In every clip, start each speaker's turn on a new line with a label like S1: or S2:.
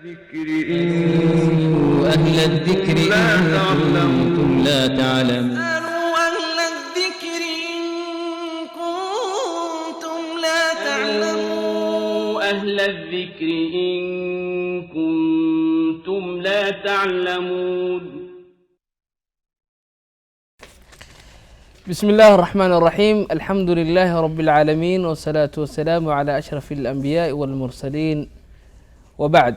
S1: أهل الذكر إن كنتم لا تعلمون.
S2: أهل الذكر إن كنتم لا تعلمون.
S3: أهل الذكر إن كنتم لا تعلمون.
S4: بسم الله الرحمن الرحيم. الحمد لله رب العالمين، والصلاة والسلام على أشرف الأنبياء والمرسلين، وبعد.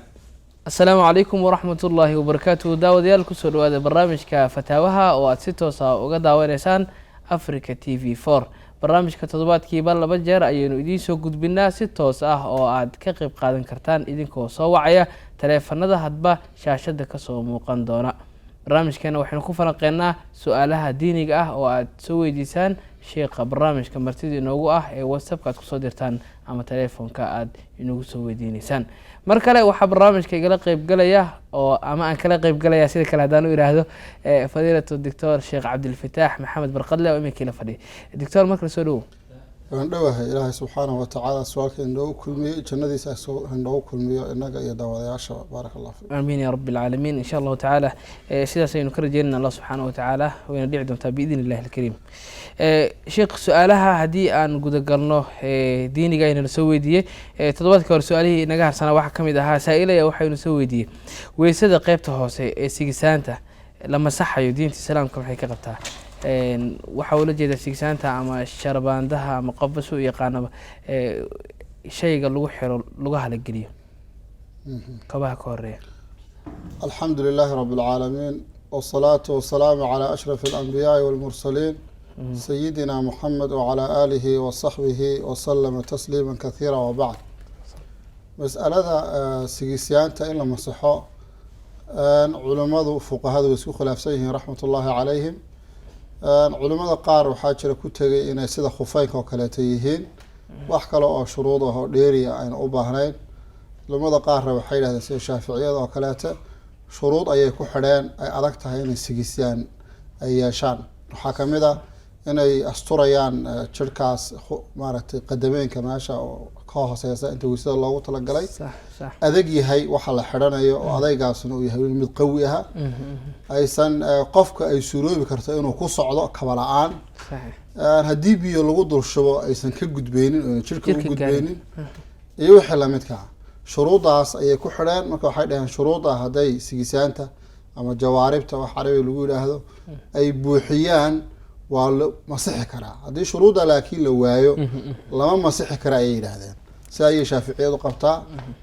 S4: السلام عليكم ورحمة الله وبركاته. داوديال كسر هذا برنامج كفتاوها واتسيتوسا وقد ونسان أفريكا تي في 4 برنامج كتضبات كيبال لبجر أينو إدين سو قد بنا ستوس أو عاد كقب قادن كرتان إدين كو صوعية تلفن هذا هدبة شاشة كسو موقن دونا. barnaamijkeena waxaynu ku falanqeynaa su-aalaha diiniga ah oo aad soo weydiisaan sheekha barnaamijka martida inoogu ah ee whatsappka aad kusoo dirtaan ama telefoonka aad inoogu soo weydiineysaan. mar kale waxaa barnaamijka igala qeybgalaya oo ama aan kala qeybgalaya sida kale haddaan u idhaahdo fadiilatu doctor sheekh cabdilfataax maxamed barqadle oo iminkii la fadhiyay. doctor markale soo dhowow.
S5: waan dhowahay ilaahay subxaanahu watacaala su-aalka inoogu kulmiyey jannadiisa inoogu kulmiyo inaga iyo daawadayaasha baaraka allah fiik.
S4: aamiin ya rabbi alcaalamiin. insha allahu tacaala sidaas aynu ka rajeynana allah subxaanahu watacaala wayna dhici doontaa biidni illahi alkariim. sheekh su-aalaha haddii aan gudagalno diiniga aynala soo weydiiyey toddobaadka hore su-aalihii inaga harsanaa waxaa ka mid ahaa saa-ilaya waxaynu soo weydiiyey weysada qeybta hoose ee sigisaanta la masaxayo diinta islaamka maxay ka qabtaa. waxaa ula jeeda sigsaanta ama sharbaandaha ama qofbas u yaqaanaba shayga lagu xiro lugaha la geliyo kabaha ka horeeya.
S5: alxamdu lilaahi rabi alcaalamiin wasalaatu wasalaamu calaa ashrafi alanbiyaai walmursaliin sayidina muxamed wacalaa aalihi wasaxbihi wasalama tasliima kathiira wabacd. mas'alada sigisyaanta in la masaxo culimadu fuqahadu way isku khilaafsan yihiin raxmat ullaahi calayhim. culimada qaar waxaa jira ku tegay inay sida khufeynka oo kaleeta yihiin wax kale oo shuruud ah oo dheeriya ayna u baahnayn. culimada qaarna waxay yidhahdeen sida shaaficiyada oo kaleeta shuruud ayay ku xidheen ay adag tahay inay sigisyaan ay yeeshaan. waxaa kamid ah inay asturayaan jirhkaas maaragtay qadameynka meesha oo ka hooseysa inta weysada loogu talagalay adag yahay waxa la xidhanayo oo adaygaasna uu yahay mid qawi aha aysan qofka ay suuroobi karto inuu ku socdo kaba la-aan haddii biyo lagu dulshubo aysan ka gudbeynin oo jirka u gudbeynin iyo wixii lamidka shuruudaas ayay ku xidheen. marka waxay dhaheen shuruuda hadday sigisaanta ama jawaaribta wax carabiga lagu yidhaahdo ay buuxiyaan waa la masixi karaa. haddii shuruudda laakiin la waayo lama masixi kara ayay yidhaahdeen. si ayay shaaficiyadu qabtaa.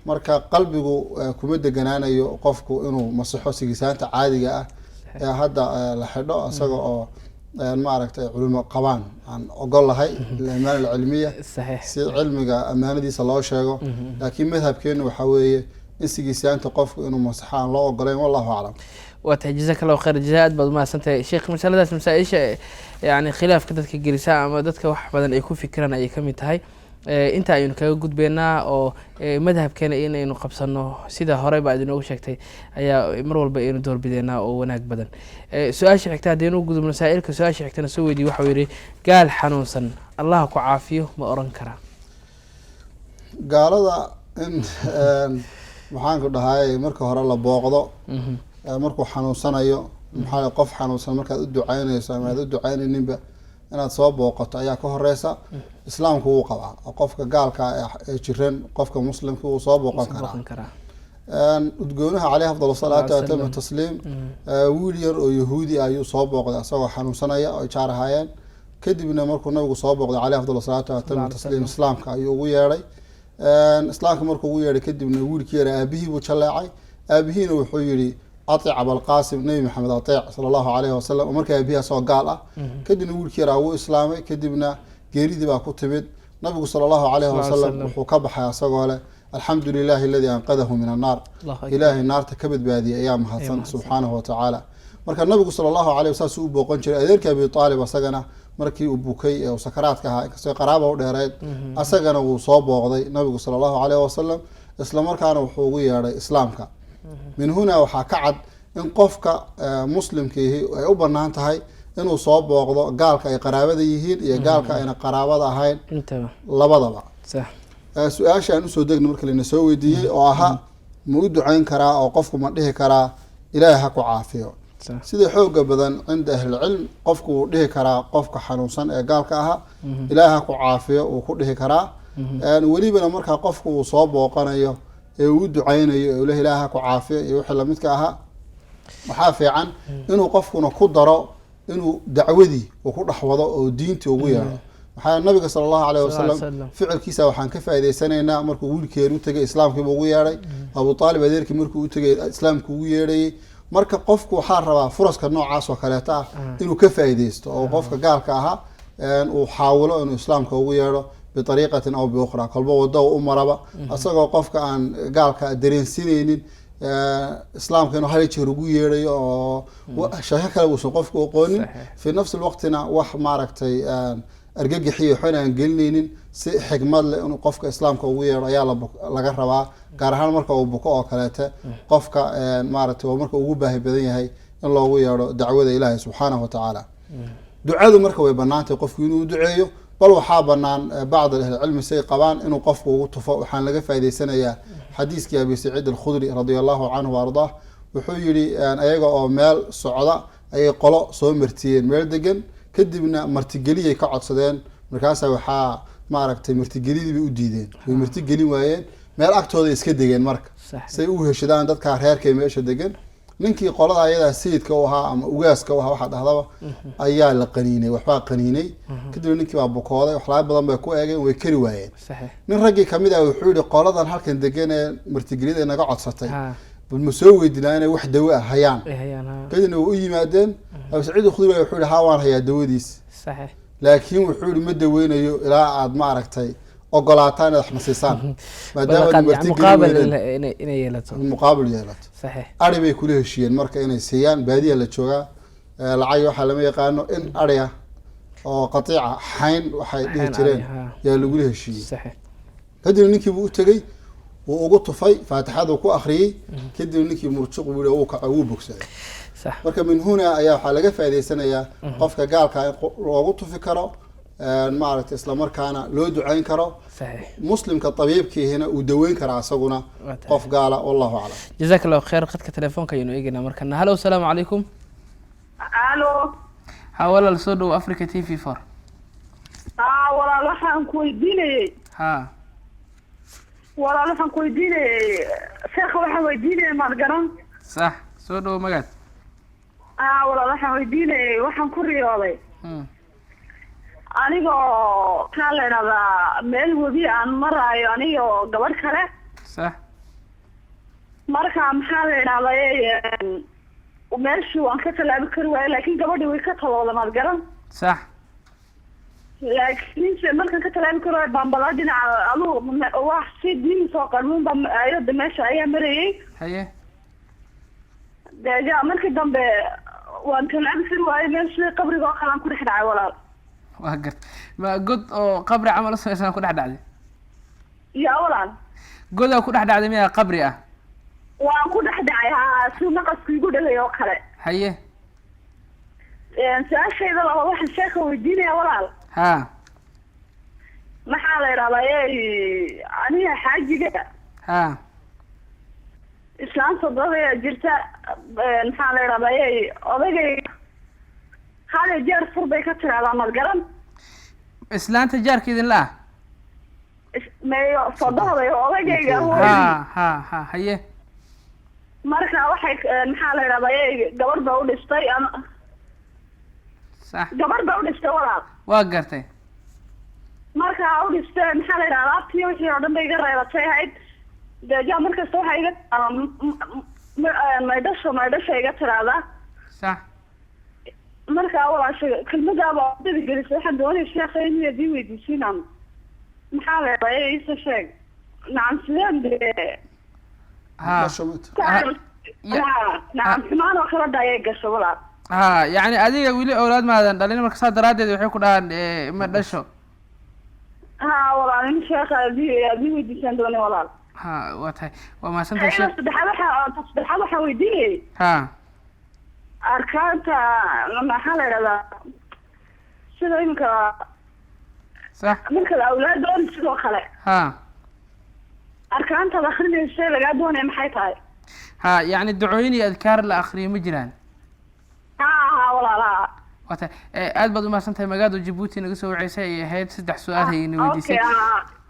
S5: marka qalbigu kuma deganaanayo qofku inuu masixo sigisaanta caadiga ah ee hadda la xidho isaga oo maaragtay culimo qabaan aan ogol lahay amaana alcilmiya si cilmiga amaanadiisa loo sheego. laakiin madhabkeenu waxaa weeye in sigisaanta qofku inuu masixo aan loo ogoleyn wallahu aclam.
S4: waatahay jazaaka allahu khayr jazaa aad baad umahadsantahay sheekh. masaladaas masaa-isha yani khilaafka dadka gelisa ama dadka wax badan ay ku fikiraan ayay kamid tahay. inta aynu kaga gudbeynaa oo madhabkeena inaynu qabsano sida horeyba aad inoogu sheegtay ayaa mar walba aynu doorbideynaa oo wanaag badan. su-aasha xigta haddaynu gudubno saa-ilka su-aasha xigtana soo weydiye waxau yihi gaal xanuunsan allah ku caafiyo ma oran karaa.
S5: gaalada in maxaanku dhahay marka hore la booqdo markuu xanuunsanayo maxaa qof xanuunsan markaad u ducaynayso ama aad u ducaynayninba inaad soo booqato ayaa ka horeysa. islaamku wuu qabaa oo qofka gaalka ee jiran qofka muslimka wuu soo booqan karaa. udgoonaha caleyhi afdal salaatu waatama tasliim wiil yar oo yahuudi ayuu soo booqday isagoo xanuunsanaya oo jaar ahaayeen. kadibna markuu nabigu soo booqday caleyhi afdal salaatu waatama tasliim islaamka ayuu ugu yeedhay. islaamka markuu ugu yeedhay kadibna wiilkii yara aabihii buu jaleecay. aabihiina wuxuu yihi atic abalqaasim nebi maxamed atic sala allahu caleyhi wasalam oo markaa aabihi asagoo gaal ah. kadibna wiilkii yaraa wuu islaamay. kadibna geeridii baa ku timid. nabigu sala allahu caleyhi wasalam wuxuu ka baxay asagoo leh alxamdu lilahi aladii anqadahu min annaar. ilaahay naarta ka badbaadiyay ayaa mahadsan subxaanahu watacaala. marka nabigu sala allahu caleyh saas u booqan jiray. adeerkii abi aalib asagana markii uu bukay ee sakaraadka ahaa inkastoo qaraaba u dheereed asagana wuu soo booqday nabigu sala allahu caleyhi wasalam isla markaana wuxuu ugu yeedhay islaamka. min huna waxaa ka cad in qofka muslimkiihi ay u banaan tahay inuu soo booqdo gaalka ay qaraabada yihiin iyo gaalka ayna qaraabada ahayn labadaba. su-aasha aan usoo degna marka lana soo weydiiyey oo ahaa ma u ducayn karaa oo qofku ma dhihi karaa ilaahay ha ku caafiyo sida xooga badan cinda ahlilcilm qofku wuu dhihi karaa qofka xanuunsan ee gaalka ahaa ilaahay ha ku caafiyo uu ku dhihi karaa welibana markaa qofku uu soo booqanayo ee uu ducaynayo ee ule ilaahay ha ku caafiyo iyo wixii lamidka ahaa waxaa fiican inuu qofkuna ku daro inuu dacwadii uu ku dhexwado oo diintii ugu yeero maxaa nabiga sala allahu alayhi wasalam ficilkiisa waxaan ka faa'iidaysanaynaa markuu wiilkeedu u tegay islaamkiiba ugu yeedhay abu aalib adeerkii markuu u tegay islaamka ugu yeedhayay marka qofku waxaa rabaa furaska noocaas oo kaleeta ah inuu ka faa'iidaysto oo qofka gaalka ahaa uu xaawilo inuu islaamka ugu yeedho biariiqatin aw biukhra kolba wado u maraba isagoo qofka aan gaalka dareensinaynin islaamka inuu hal jeer ugu yeedhayo oo shako kale uusan qofku aqoonin fi nafsi lwaqtina wax maaragtay argagixiyo xon aan gelinaynin si xigmad leh inuu qofka islaamka ugu yeedho ayaa laga rabaa gaar ahaan marka uu buko oo kaleete qofka maaragtay oo marka ugu baahi badan yahay in loogu yeedho dacwada ilaahay subxaanahu watacaala ducadu marka way banaantay qofku inuu duceeyo bal waxaa banaan bacd ahlicilmi say qabaan inuu qofku ugu tufo waxaan laga faa'iidaysanayaa xadiiskii abi saciid alkhudri radia allahu canhu waardaah wuxuu yidhi ayaga oo meel socda ayay qolo soo martiyeen meel degan kadibna martigeliyay ka codsadeen markaasa waxaa maaragtay martigelidii bay u diideen way martigelin waayeen meel agtooda iska degeen marka say u heshadaan dadkaa reerkay meesha degan ninkii qolada ayadaa sayidka u ahaa ama ugaaska u ahaa waxaa dhahdaba ayaa la qaniinay waxbaa qaniinay kadibna ninkii baa bukooday waxlaabo badan bay ku eegeen way kari waayeen nin raggii kamid ah wuxuu yihi qoladan halkan degan ee martigeliyada naga codsatay ma soo weydinaa inay wax dawo ah hayaan kadibna way u yimaadeen abu saciid alkhudri wuxuu yihi haa waan hayaa dawadiis laakiin wuxuu yihi ma daweynayo ilaa aad maaragtay ogolaataan inaad xnasiisaan maadaama muqaabil yeelato ari bay kula heshiiyeen marka inay siiyaan baadiya la joogaa lacag waxaa lama yaqaano in ariya oo qatiica xayn waxay dhihi jireen yaa lagula heshiiyey kadibna ninkii buu u tegey wuu ugu tufay faatixadu ku akhriyey kadibna ninkii murjuq buu uu kaco wuu bogsaday marka min huna ayaa waxaa laga faa'iidaysanayaa qofka gaalka in loogu tufi karo maaragtay isla markaana loo ducayn karo muslimka tabiibkiihina uu daweyn karaa isaguna qof gaala wallahu aclam
S4: jazaak allahu khayr qadka telefoonka ayaynu eegaynaa markana halo asalaamu calaykum
S6: alo
S4: ha walaal soo dhow africa t v 4
S6: walaal waxaan ku weydiinayey walaal waxaan ku weydiinayey sheekha waxaan weydiinayay maad garan
S4: sax soo dhow magaad
S6: walaal waxaan weydiinayey waxaan ku riyooday anigoo kaa la idhahdaa meel webi aan maraayo anigoo gabadh kale
S4: sax
S6: marka maxaa la idhahday meeshii waan ka tallaabi kari waayo laakin gabadhi way ka talooda maad garan
S4: sax
S6: laakiinse markaan ka tallaabi kari waayo baambala dhinaca adugu wax si diin soo qarmuunba ayada meesha ayaa marayay
S4: haye
S6: deja markii dambe waan tallaabi kari waayo meel sida qabriga oo kale aan ku dhex dhacay walaal
S4: waa gart ma god oo qabri camal usamaysan ku dhex dhacday
S6: ya walaal
S4: godaa ku dhex dhacday miyaa qabri ah
S6: waan ku dhex dhacay si naqasku igu dhagay oo kale
S4: haye
S6: su-aashayda laba waxaan sheeka weydiinaya walaal maxaa la idhahdaa aniga xaajiga islaanta dadaya jirta maxaa la idhahdaa odagay hada jeer fur bay ka tiraahdaa mad garan
S4: islaanta jaarka idinla ah
S6: mayo sodohday odagayga
S4: haye
S6: marka waxay maxaa la idhahdaa gabadh baa u dhistay
S4: sax
S6: gabadh baa u dhistay walaal
S4: waa gartay
S6: marka u dhistay maxaa la idhahdaa abtii wixii oo dhan bay iga reebatay ahayd deja markasta waxay iga maydhasha iga tiraahdaa
S4: sax
S6: marka walaasha kelmadaaba dadi gelisay waxaan doonaya sheekha inuu adii weydiisiinaan maxaa la idhahdaa isa sheeg nacam sideen de nacam xumaan oo kala daayay gasho walaal
S4: yani adiga weli awlaad maadan dhalin marka saa daraadeed waxay ku dhahaan ma dhasho
S6: walaal in sheekha adii weydiisaan doonay walaal
S4: waa tahay waa mahadsantahay sheekh
S6: saddexaad waxaa weydiinayay arkaanta maxaa la idhahdaa sida iminka
S4: sax
S6: marka awlaad doon sidoo kale arkaantada akhrinaysa lagaa doonaya maxay tahay
S4: ha yacni ducooyin iyo adkaar la akhriyo ma jiraan
S6: haa walaalaha
S4: wata aad baad u mahadsan tahay magaado Djibouti naga soo waceysay ay ahayd 3 su'aal ay ina weydiisay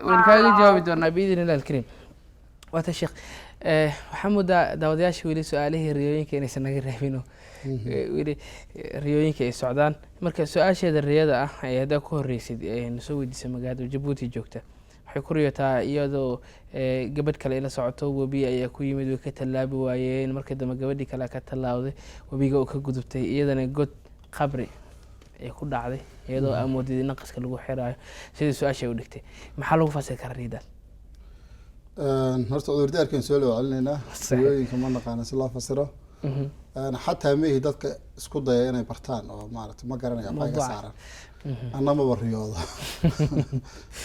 S4: waan kaaga jawaabi doonaa biidin ilaahi alkariim wata sheekh waxaan daawadayaasha weli su'aalihii riyooyinka inaysan naga raabino weli riyooyinka ay socdaan marka su'aasheeda riyada ah ay hadda ku horeysid ay soo weydiisay magaado Djibouti joogta waxay ku riyotaa iyadoo gabadh kale ila socoto wabi ayaa ku yimid way ka talaabi waayeen markii dambe gabadhii kale ka talaawday wabiga oo ka gudubtay iyadana god qabri ay ku dhacday iyadoo amoodid naqaska lagu xiraayo sidii su'aasha u dhigtay maxaa lagu fasir karaa riidaas
S5: horta cudurdaarkan soo loo celinayna riyooyinka ma naqaana si loo fasiro xataa meehi dadka isku daya inay bartaan oo maaragtay ma garanaya waxay ka saaran anama bariyoodo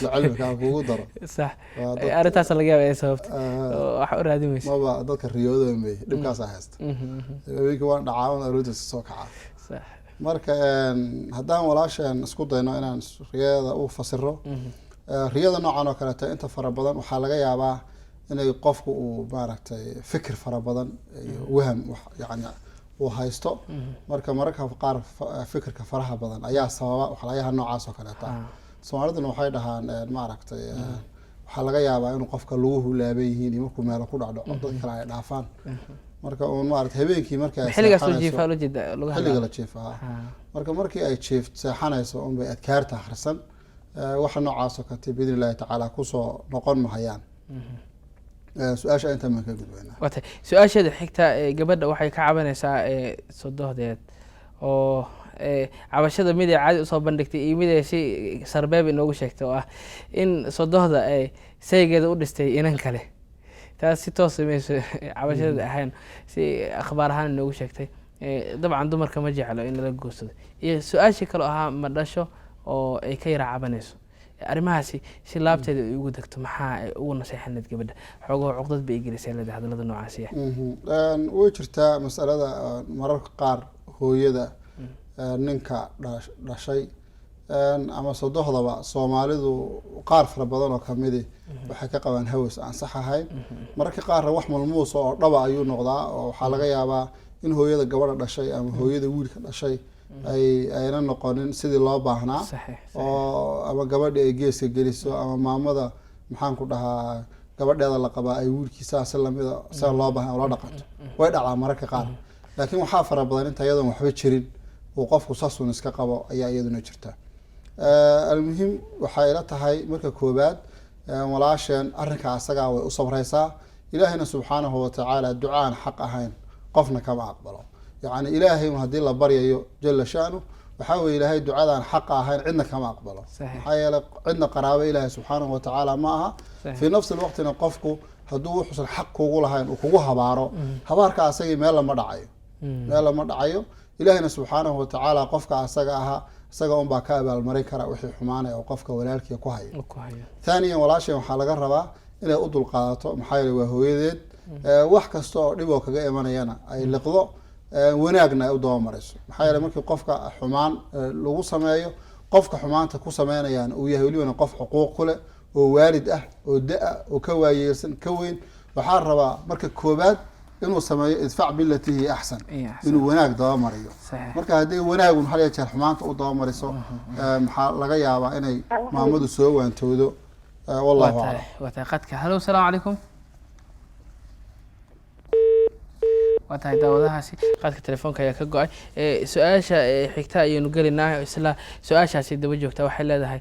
S5: la cilmiga kugu daro
S4: sax arrintaas laga yaabaa sababta wax u raadimayso
S5: maba dadka riyoodo meehi dhibkaas haysta weeyga waan dhacaan aroorta soo kaca
S4: sax
S5: marka haddaan walaashan isku dayno inaan riyada u fasiro riyada noocan oo kale inta fara badan waxaa laga yaabaa inay qofku uu maaragtay fikir fara badan iyo waham yani uu haysto marka mararka qaar fikirka faraha badan ayaa sababa waxyaalaha noocaas oo kale Soomaaliduna waxay dhahaan maaragtay waxaa laga yaabaa inuu qofka luguhu laaban yihiin iyo markuu meel ku dhacdo dad kale ay dhaafaan marka uu maaragtay habeenkii markay
S4: xilligaas oo jiifaa loo jeeda
S5: xilliga la jiifaa marka markii ay seexanayso un bay adkaarta akhrisan waxa noocaas oo kale biidin Ilaahi tacaala ku soo noqon mahayaan su'aasha inta ma ka gudbayna
S4: wata su'aasheeda xigta gabadha waxay ka cabanaysaa sodohdeed oo cabashada mid ay caadi u soo bandhigtay iyo mid ay si sarbeeb inoogu sheegtay oo ah in sodohda ay saygeeda u dhistay inan kale taas si toos ah cabashada ahayn si akhbaar ahaan inoogu sheegtay dabcan dumarka ma jeclo in la guursado iyo su'aashii kale ahaa ma dhasho oo ay ka yara cabanayso arrimahaasi si laabteeda ay ugu dagto maxaa ay ugu naseexaneed gabadha xoogoo cuqdad bay gelisay leedahay hadalada noocaasi ah
S5: way jirtaa mas'alada mararka qaar hooyada ninka dhashay ama sodohdaba Soomaalidu qaar fara badan oo kamid waxay ka qabaan hawas aan sax ahayn mararka qaar wax malmuus oo dhaba ayuu noqdaa oo waxa laga yaabaa in hooyada gabadha dhashay ama hooyada wiilka dhashay ayna noqonin sidii loo baahnaa oo ama gabadha ay geeska geliso ama maamada maxaan ku dhahaa gabadheeda la qabaa ay wiilkiisa si lamida sida loo baahan oo la dhaqanto way dhacdaa mararka qaar laakiin waxaa fara badan inta iyadan waxba jirin oo qofku saasun iska qabo ayaa iyaduna jirta almuhim waxay ila tahay marka koobaad walaasheen arrinka asaga way u sabraysaa ilaahina subxaanahu wa tacaala ducaan xaq ahayn qofna kama aqbalo يعني إلهي وهدي الله بريء جل شأنه وحاول إلهي دعاء حق هاي عندنا كما أقبله هاي عندنا قرابة إلهي سبحانه وتعالى معها في نفس الوقت نقفكو هدو حصل حق وقولها هاي وقوها بارو هبار كاسي ميلا مدعيو ميلا مدعيو إلهينا سبحانه وتعالى قفك أساقها أساقا أم باكابة المريكرة وحي حمانة أو قفك ولالك يكوهي ثانيا ولا شيء وحال قربا إلى أدو القاطو محايل وهويدد وحكستو ريبو كغا إيمانيانا أي لقضو wanaagna ay u daba marayso maxaa yeelay markii qofka xumaan lagu sameeyo qofka xumaanta ku sameynayaan uu yahay waliba qof xuquuq ku leh oo waalid ah oo daa oo ka waayeelsan ka weyn waxaa rabaa marka koobaad inuu sameeyo idfac billatihi ahsan inuu wanaag daba mariyo marka haddii wanaagun hal iyo jeer xumaanta u daba mariso maxaa laga yaabaa inay maamadu soo waantoodo wallahu a'lam
S4: wataaqadka halo salaam calaykum واتاي داودهاسي قادka telefoonka ayaa ka go'ay su'aasha xigta ayaynu galinaa isla su'aashaasi daba joogta waxay leedahay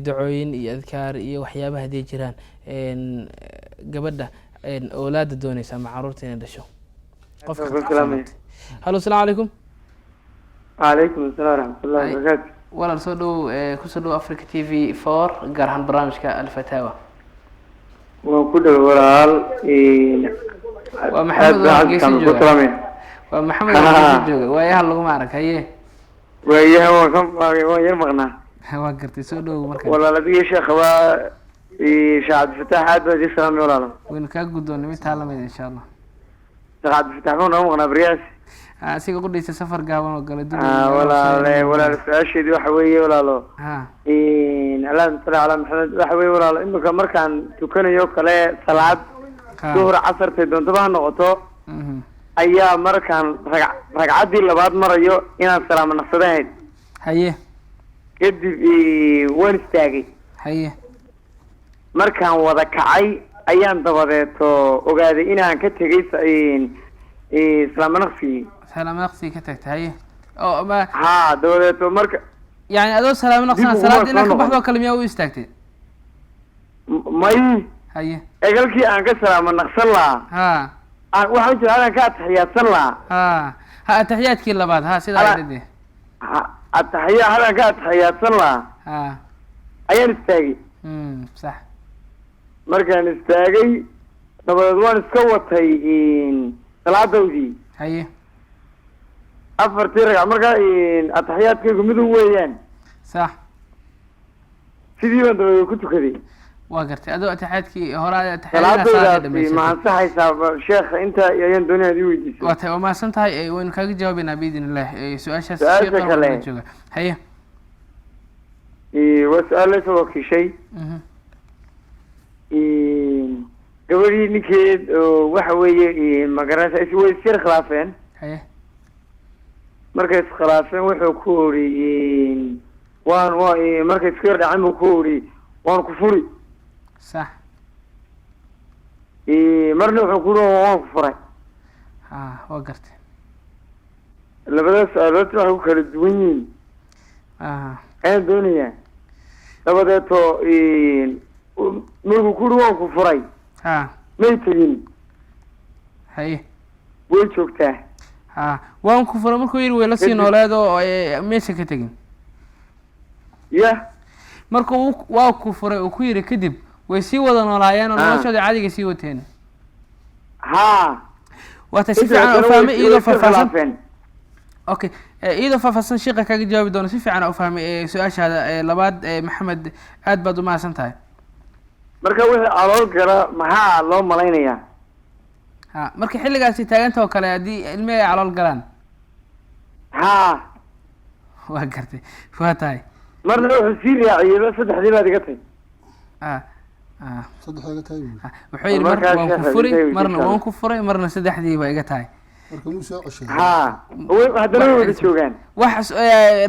S4: ducooyin iyo adkaar iyo waxyaabaha hadii jiraan gabadha awlaada doonaysa ma caruurta inay dhasho qofka halo salaam calaykum
S7: calaykum asalaam waraxmatullahi wabarakaatu
S4: walaal soo dhow ku soo dhow Africa TV 4 gaar ahaan barnaamijka Al-Fatawa
S7: waa ku dhow walaal
S4: ومحمد جوجا وياها لو ما عرك هي
S7: وياها وكم يرمغنا
S4: waa gartay soo dhow markaa
S7: walaal adiga sheekh waa shaad fatahaad wadi salaam walaal
S4: waynu ka guddoonay mid taalamay insha Allah
S7: shaad fatahaad oo maqna bariyaas
S4: asiga qudaysa safar gaaban oo galay
S7: walaal su'aasheedii waxa weeye walaalo اللهم صل على محمد وحوي ولا إنك مركان تكنيو كله صلاة ظهر عصر تدون طبعا نقطة أيام مركان رجعتي لبعض مريو إن السلام النصرين
S4: haye
S7: كدي وين استاجي
S4: haye
S7: مركان وذا كعي أيام دبرته وقاعد إنا كتجيس إسلام نفسي
S4: salaam naqsi ka tagtay haye oo ma
S7: ها دبرته مرك
S4: yani adoo salaam naqsana
S7: Dib
S4: salaad
S7: uma
S4: inaad ka
S7: soo
S4: baxdo kale miyaa u istaagtay
S7: ماي
S4: haye
S7: أقولك أنا كسلام النقص الله
S4: ha
S7: waxaan jeclaan ka taxiyadsan lahaa
S4: ha ataxiyaadkii labaad ha sidaa
S7: Ala-
S4: idhi
S7: ataxiya hadan ka taxiyadsan lahaa
S4: ha
S7: ayaan istaagay
S4: sax
S7: markaan istaagay dabadeed waan iska watay salaadowdii
S4: haye
S7: afartii ragc markaa ataxiyaadkaygu midu weeyaan
S4: sax
S7: sidii baan dabadeed ku tukaday
S4: waa gartay adoo ataxiyaadkii hore
S7: salaadowdaasi ma ansaxaysaa sheekha inta ayaan doonaya ad i weydiisay
S4: waa tahay waa mahadsan tahay waynu kaaga jawaabeynaa biidn illah su-aashaas
S7: Su-aasha
S4: sheekha
S7: kale.
S4: waa jooga haye
S7: waa su-aal la soo wakiishay gabadhii ninkeed oo waxa weeye magaranaysa way isyar khilaafeen
S4: haye
S7: markay iskhilaafeen wuxuu ku ori markay isku yar dhaceen buu ku ori waan ku furi
S4: sax
S7: marna wuxuu ku uri waan ku furay
S4: ha waa gartay
S7: labadaas su-aalood waxay ku kala duwan yihiin ayaan doonayaa dabadeeto markuu ku uri waan ku furay
S4: ha
S7: may tegin
S4: haye
S7: way joogtaa
S4: ha waan ku furay markuu yidhi way la sii
S7: Kadib-
S4: nooleed oo meesha ka tegin
S7: yah
S4: markuu waa ku furay uu ku yidhi kadib way sii wada noolaayeen oo
S7: Ah.
S4: noloshooda caadiga sii wateen
S7: haa
S4: waata si
S7: Inta
S4: fiican
S7: kale
S4: u
S7: way-
S4: fahmay
S7: way
S4: iyadoo
S7: iska
S4: faahfaahsan
S7: khilaafeen.
S4: okay iyadoo faahfaahsan sheekha kaga jawaabi doono si fiican u fahmay su-aashaada labaad maxamed aad baad u mahadsan tahay
S7: marka wixii alool gala maxaa loo malaynayaa
S4: ha marka xilligaasi taaganta oo kale haddii ilmi ay calool galaan
S7: haa
S4: waa gartay waa tahay
S7: marna wuxuu sii raaciyeyba saddexdii baad iga tay
S4: ah ah
S5: saddex iga tahay
S4: ah, wuxuu yidhi mar
S7: markaa
S4: waan ku
S7: sheekha
S4: furi
S7: intay
S4: marna
S7: weydiisaan.
S4: waan ku furay marna saddexdii ba iga tahay
S5: marka muu soo ceshay
S7: haa haddana way wada joogaan
S4: wax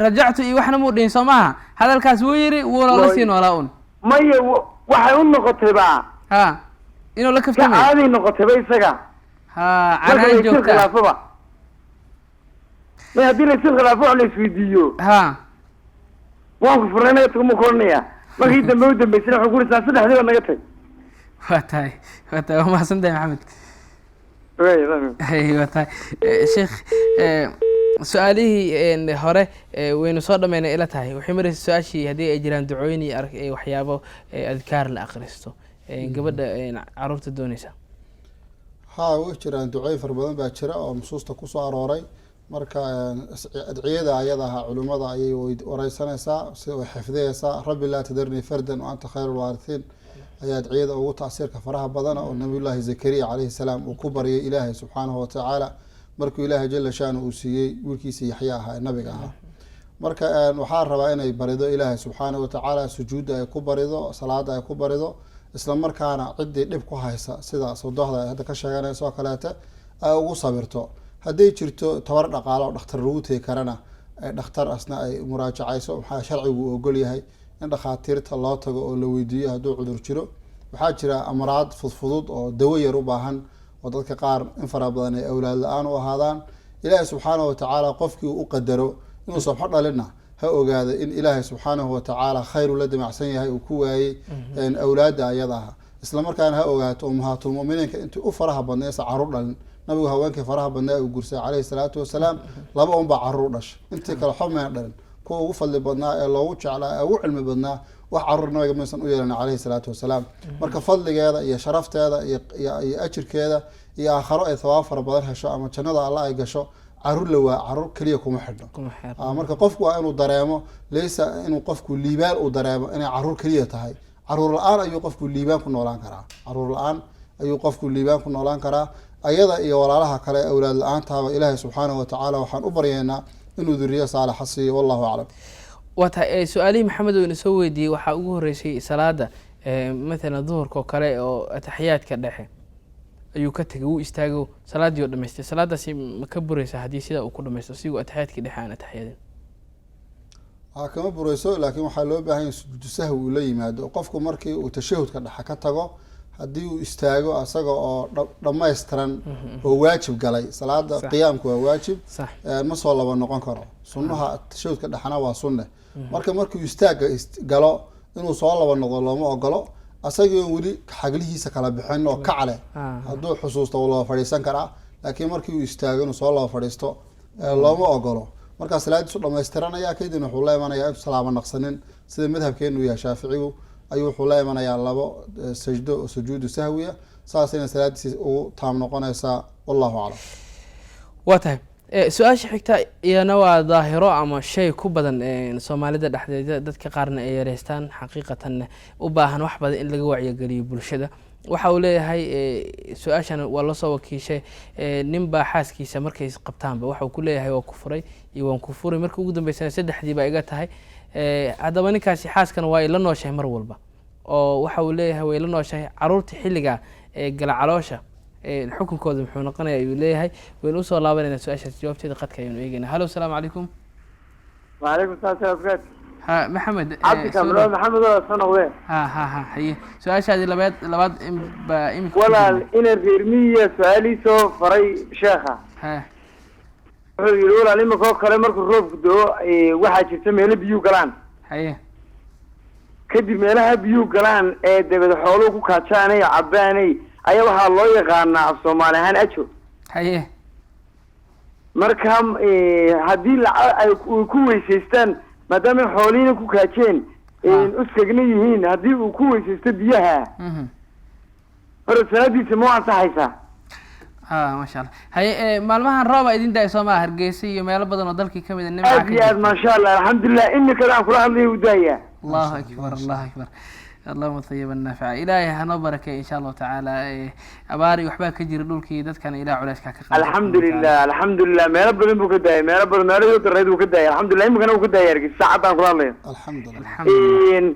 S4: rajactu iyo waxna muu dhihin soo maaha hadalkaas wuu yidhi wuuna la sii noolaa un
S7: maya waxay u noqotayba
S4: ha inuu la
S7: ka
S4: kaftamayo
S7: caaday noqotayba isaga
S4: ha
S7: marka
S4: canaan
S7: laysu
S4: joogta
S7: khilaafaba may haddii laysu khilaafo wax la isweydiiyo
S4: ha
S7: waan ku furnay naga taguma koranaya markii dambe u dambeysana waxaan ku uri saddexdii baad naga tay
S4: waa tahay waa tahay waa mahadsan tahay maxamed hay waa tahay sheekh su-aalihii hore waynu soo dhameynay ila tahay waxay maraysa su-aashii haddii ay jiraan ducooyin iyo waxyaabo adkaar la akristo gabadha caruurta dooneysa
S5: haa way jiraan ducooyin fara badan baa jira oo nusuusta kusoo arooray marka adciyada ayada ahaa culimmada ayay wareysanaysaa si way xifdiyeysaa rabbi laa tadarnii fardan wa anta khayru lwaarihiin ayaa adciyada ugu tacsiirka faraha badana oo nabiyullaahi zakariya calayhi salaam uu ku baryay ilaahay subxaanahu watacaala markuu ilaahay jala shaanu uu siiyey wiilkiisa yaxya ahaa ee nabiga ahaa marka waxaa rabaa inay barido ilaahay subxaanahu watacaala sujuudda ay ku barido salaada ay ku barido isla markaana ciddii dhib ku haysa sida sodohda ay hadda ka sheeganayso oo kaleete ay ugu sabirto hadday jirto tabar dhaqaalo oo dhakhtar lagu tegi karana dhakhtar asna ay muraajacayso maxaa sharcigu u ogol yahay in dhakhaatiirta loo tago oo la weydiiyo hadduu cudur jiro waxaa jira amraad fudfudud oo dawo yar u baahan oo dadka qaar in fara badan ay awlaad la-aan u ahaadaan ilaahay subxaanahu watacaala qofkii uu u qadaro inuu sabxo dhalina ha ogaada in ilaahay subxaanahu watacaala khayr ula damacsan yahay uu ku waayey awlaadda ayada aha isla markaana ha ogaato ummahaatulmuminiinka intii u faraha badnaysa caruur dhalin nabigu haweenkii faraha badnaa uu gursay caleyhi salaatu wasalaam laba unbaa caruur dhashay intii kale xobmeen dhalin kuwa ugu fadli badnaa ee loogu jeclaa ee ugu cilmi badnaa wax caruur nabiga maysan u yeelana caleyhi salaatu wasalaam marka fadligeeda iyo sharafteeda iyo ajirkeeda iyo aakharo ay thawaab fara badan hesho ama jannada alla ay gasho caruur la waa caruur keliya kuma xidhno marka qofku waa inuu dareemo laysa inuu qofku liibaan uu dareemo inay caruur keliya tahay caruur la-aan ayuu qofku liibaan ku noolaan karaa caruur la-aan ayuu qofku liibaan ku noolaan karaa ayada iyo walaalaha kale awlaad la-aantaaba ilaahay subxaanahu watacaala waxaan u baryaynaa inuu duriyo saalixa siiyo wallahu aclam
S4: wata su'aalihi maxamed oo ina soo weydiiyey waxaa ugu horeysay salaada مثلا duhurka oo kale oo ataxiyaadka dhexe ayuu ka tagay uu istaago salaadii oo dhameystay salaadaasi ma ka buraysa haddii sida uu ku dhameysto sigoo ataxiyaadkii dhexe aan ataxiyadin
S5: kama burayso laakiin waxaa loo baahan yahay sujuudu sahwi uu la yimaado qofku markii uu tashahudka dhexe ka tago haddii uu istaago asaga oo dhammaystiran oo waajib galay salaada qiyaamku waa waajib ma soo laba noqon karo sunnaha tashahudka dhexena waa sunne markuu istaaga galo inuu soo laba noqdo looma ogolo asagii weli xaglihiisa kala bixin oo kacale hadduu xusuusto wuu laba fadhiisan karaa laakiin markii uu istaago inuu soo laba fadhiisto looma ogolo markaa salaadiisu dhamaystiranaya kadibna wuxuu la imanayaa intu salaamo naqsanin sida madhabkeenu yahay shaaficigu ayuu wuxuu la imanayaa labo sajdo oo sujuudu sahwiya saasina salaadiisi ugu taam noqonaysaa wallahu aclam
S4: waa tahay su-aasha xigta iyana waa daahiro ama shay ku badan soomaalida dhexdeeda dadka qaarna ay yareystaan xaqiiqatanna u baahan wax badan in laga wacyigeliyo bulshada waxa uu leeyahay su-aashan waa lasoo wakiishay nin baa xaaskiisa markay qabtaanba waxauu ku leeyahay waa ku furay iyo waan ku furay markii ugu dambeysana 3 baa iga tahay haddaba ninkaasi xaaskana waa ila nooshahay mar walba oo waxa uu leeyahay way ila nooshahay caruurta xilliga gala caloosha xukunkooda muxuu noqonaya ayuu leeyahay waynu usoo laabanayna su-aashaas jawaabteeda qadka ayaynu eegayna halo asalaamu calaykum
S7: وعليكم السلام ورحمة
S4: ha maxamed
S7: عبد كامل محمد ولا سنة
S4: ha haye su-aashaadii labaad baa imika
S7: ولا إن الرمية سؤالي سو فري شيخة
S4: ha
S7: wuxuu yiri walaal imika kale markuu roobku doo waxa jirta meel biyo galaan
S4: haye
S7: kadib meelaha biyo galaan dabada xoolo ku kaajaanay cabaanay ayaa waxa loo yaqaanaa af Soomaali ahaan ajo
S4: haye
S7: marka hadii ay ku weyseystaan maadaama xooliina ku kaajeen uskagna yihiin hadii uu ku weyseysto biyaha salaadiisa ma ansaxaysaa
S4: ما شاء الله هي مالمها الرابع إذن دا إسماء هرقيسي وما يلبضن وضلكي كميدا النبي
S7: أبياد ما شاء الله الحمد لله إنك الآن كل عمله ودايا
S4: الله أكبر الله أكبر اللهم طيبا نافعا إلهي هنبرك إن شاء الله تعالى أباري وحباك كجير دولكي داد كان إله علاش كاكا
S7: الحمد لله الحمد لله ما رب بنبو كدايا ما رب ما رب الرئيد كدايا الحمد لله إمكان أبو كدايا يرقي الساعة كل الله
S5: الحمد لله
S4: الحمد لله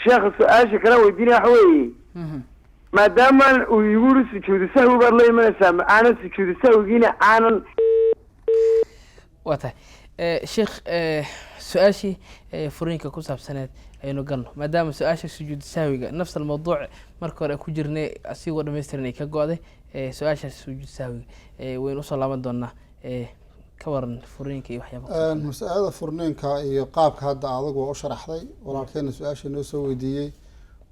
S7: شيخ السؤال شكرا ويديني أحوي ما دام ويقول سجود سهو بالله ما نسمع أنا سجود سهو جينا أنا
S4: وته شيخ سؤاشي فرينك كوساب سنة إنه قلنا ما دام سؤاشي سجود سهو نفس الموضوع مركور أكو جرني أسي ولا مسترني كقاعدة سؤاشي سجود سهو وين وصل الله من دونا كورن فرينك يحيى
S5: مسألة فرينك يقابك هذا عضق وأشرح لي ولكن سؤاشي نسوي دي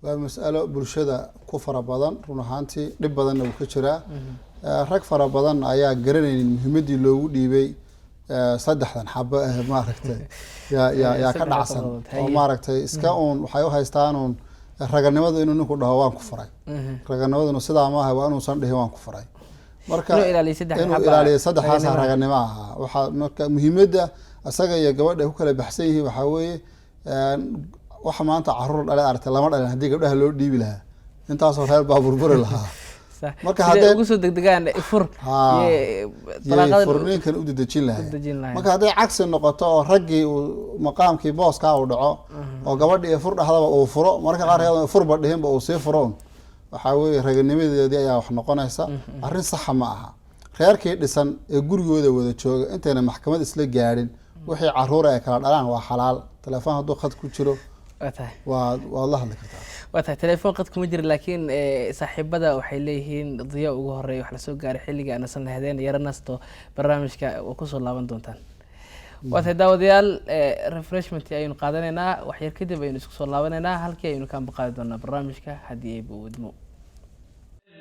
S5: ومسألة برشدة كفر بدن رونهانتي لب بدن وكشرة رك فر بدن أيها جرنين مهمدي لو ديبي صدحن حبة ما ركته يا كذا عسل وما ركته إسكاون وحيو هايستانون رجعنا ماذا إنه نقول هوان كفراي رجعنا ماذا نصدق ما هو أنو صندي هوان كفراي
S4: مركا
S5: إنه إلى لي صدح حاسة رجعنا معها مهمدة أساق يا جواد هو كله بحسيه وحوي waxa maanta caruur dhalay aragtay lama dhalin hadii gabdhaha loo dhiibi lahaa intaas oo reer baabur buri lahaa
S4: marka hadday ugu soo degdegaan fur
S5: furninkan u dedejin lahaa marka hadday cagsi noqoto oo raggii maqaamkii booska uu dhaco oo gabadhii fur dhaxdaba uu furo marka qaar ayadoo furba dhihinba uu sii furo waxa weeye raganimadeedii ayaa wax noqonaysa arrin sax ma aha reerkii dhisan ee gurigooda wada jooga intayna maxkamad isla gaadhin wixii caruur ay kala dhalaan waa xalaal telefoon hadduu khad ku jiro والله لك
S4: واتها تليفون قد كمجري لكن صاحبدا waxay leeyihiin diya ugu horeey wax la soo gaaray xilliga aan san lahaydeen yaranasto barnaamijka oo ku soo laaban doontaan waata daawadayaal refreshment ayaynu qaadanaynaa wax yar kadib ayaynu isku soo laabanayna halkii ayaynu ka qaadi doonaa barnaamijka hadii ay boodmo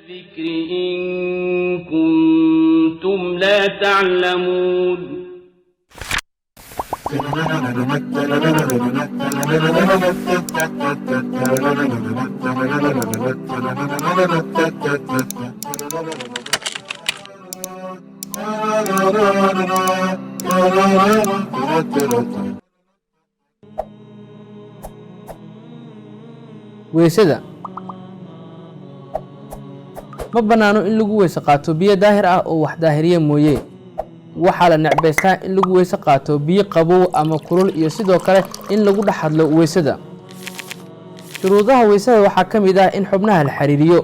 S3: الذكر إن كنتم لا تعلمون
S4: weysada ma banaano in lagu weyso qaato biyo daahir ah oo wax daahiriye mooyee waxaa la necbaystaa in lagu weyse qaato biyo qabow ama kulul iyo sidoo kale in lagu dhex hadlo weysada. shuruudaha weysada waxaa ka mid ah in xubnaha la xiriiriyo.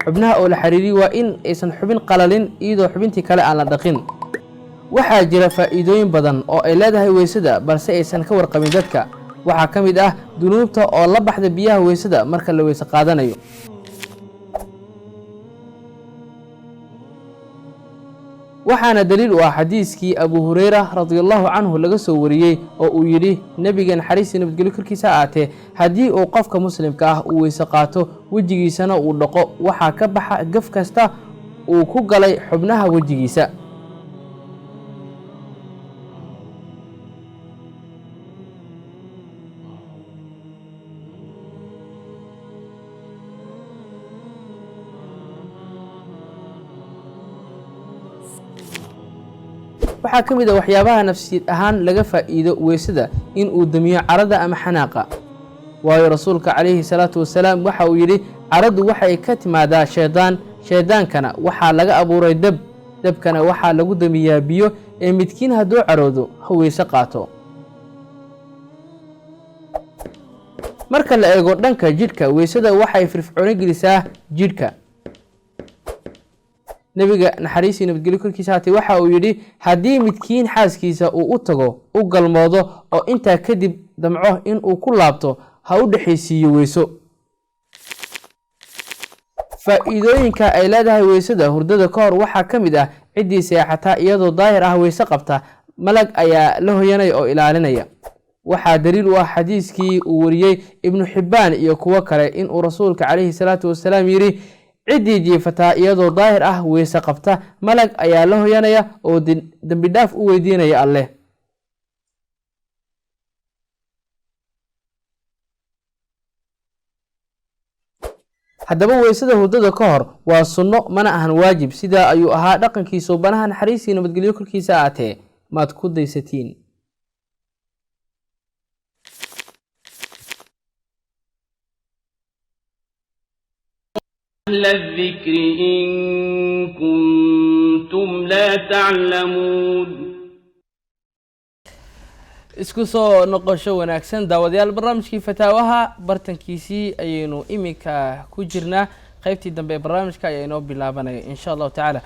S4: xubnaha oo la xiriiriyo waa in aysan xubin qalalin iyadoo xubintii kale aan la dhaqin. waxaa jira faa'iidooyin badan oo ay leedahay weysada balse aysan ka warqabin dadka. waxaa ka mid ah dunuubta oo la baxda biyaha weysada marka la weyse qaadanayo. waxaana daliil u ah xadiiskii Abu Hurayra radiyallahu anhu laga soo wariyay oo uu yiri nabiga naxariis iyo nabadgelyo korkiisa aatee haddii uu qofka muslimka ah uu weyse qaato wejigiisana uu dhaqo waxaa ka baxa gaf kasta uu ku galay xubnaha wejigiisa. waxaa ka mid ah waxyaabaha nafsiid ahaan laga faa'iido weysada in uu damiyo carada ama xanaaqa. waayo rasuulka calayhi salaatu wasalaam waxa uu yidhi caradu waxay ka timaadaa shaydaan, shaydaankana waxaa laga abuuray dab, dabkana waxaa lagu damiyaa biyo ee midkiin hadduu caroodo ha weyse qaato. marka la eego dhanka jidhka weysada waxay firfircooni gelisaa jidhka. nabiga naxariis iyo nabadgelyo korkiisa haatee waxa uu yidhi haddii midkiin xaaskiisa uu u tago u galmoodo oo intaa kadib damco in uu ku laabto ha u dhexaysiiyo weyso. faa'iidooyinka ay leedahay weysada hurdada ka hor waxaa ka mid ah ciddii seexataa iyadoo daahir ah weyse qabta malag ayaa la hoyanaya oo ilaalinaya. waxaa daliil u ah xadiiskii uu wariyey ibnu xibbaan iyo kuwo kale inuu rasuulka calayhi salaatu wasalaam yidhi ciddii jiifataa iyadoo daahir ah weyse qabta malag ayaa la hoyanaya oo dembi dhaaf u weydiinaya alleh. haddaba weysada hurdada ka hor waa sunno mana ahan waajib. sidaa ayuu ahaa dhaqankii suubanaha naxariis iyo nabadgelyo korkiisa aatee maad ku daysatiin.
S3: أهل الذكر إن كنتم لا تعلمون.
S4: isku soo noqosho wanaagsan daawadayaal barnaamijkii fataawaha bartankiisii ayaynu iminka ku jirnaa qaybtii dambe ee barnaamijka ayaa inoo bilaabanaya insha allahu tacaala.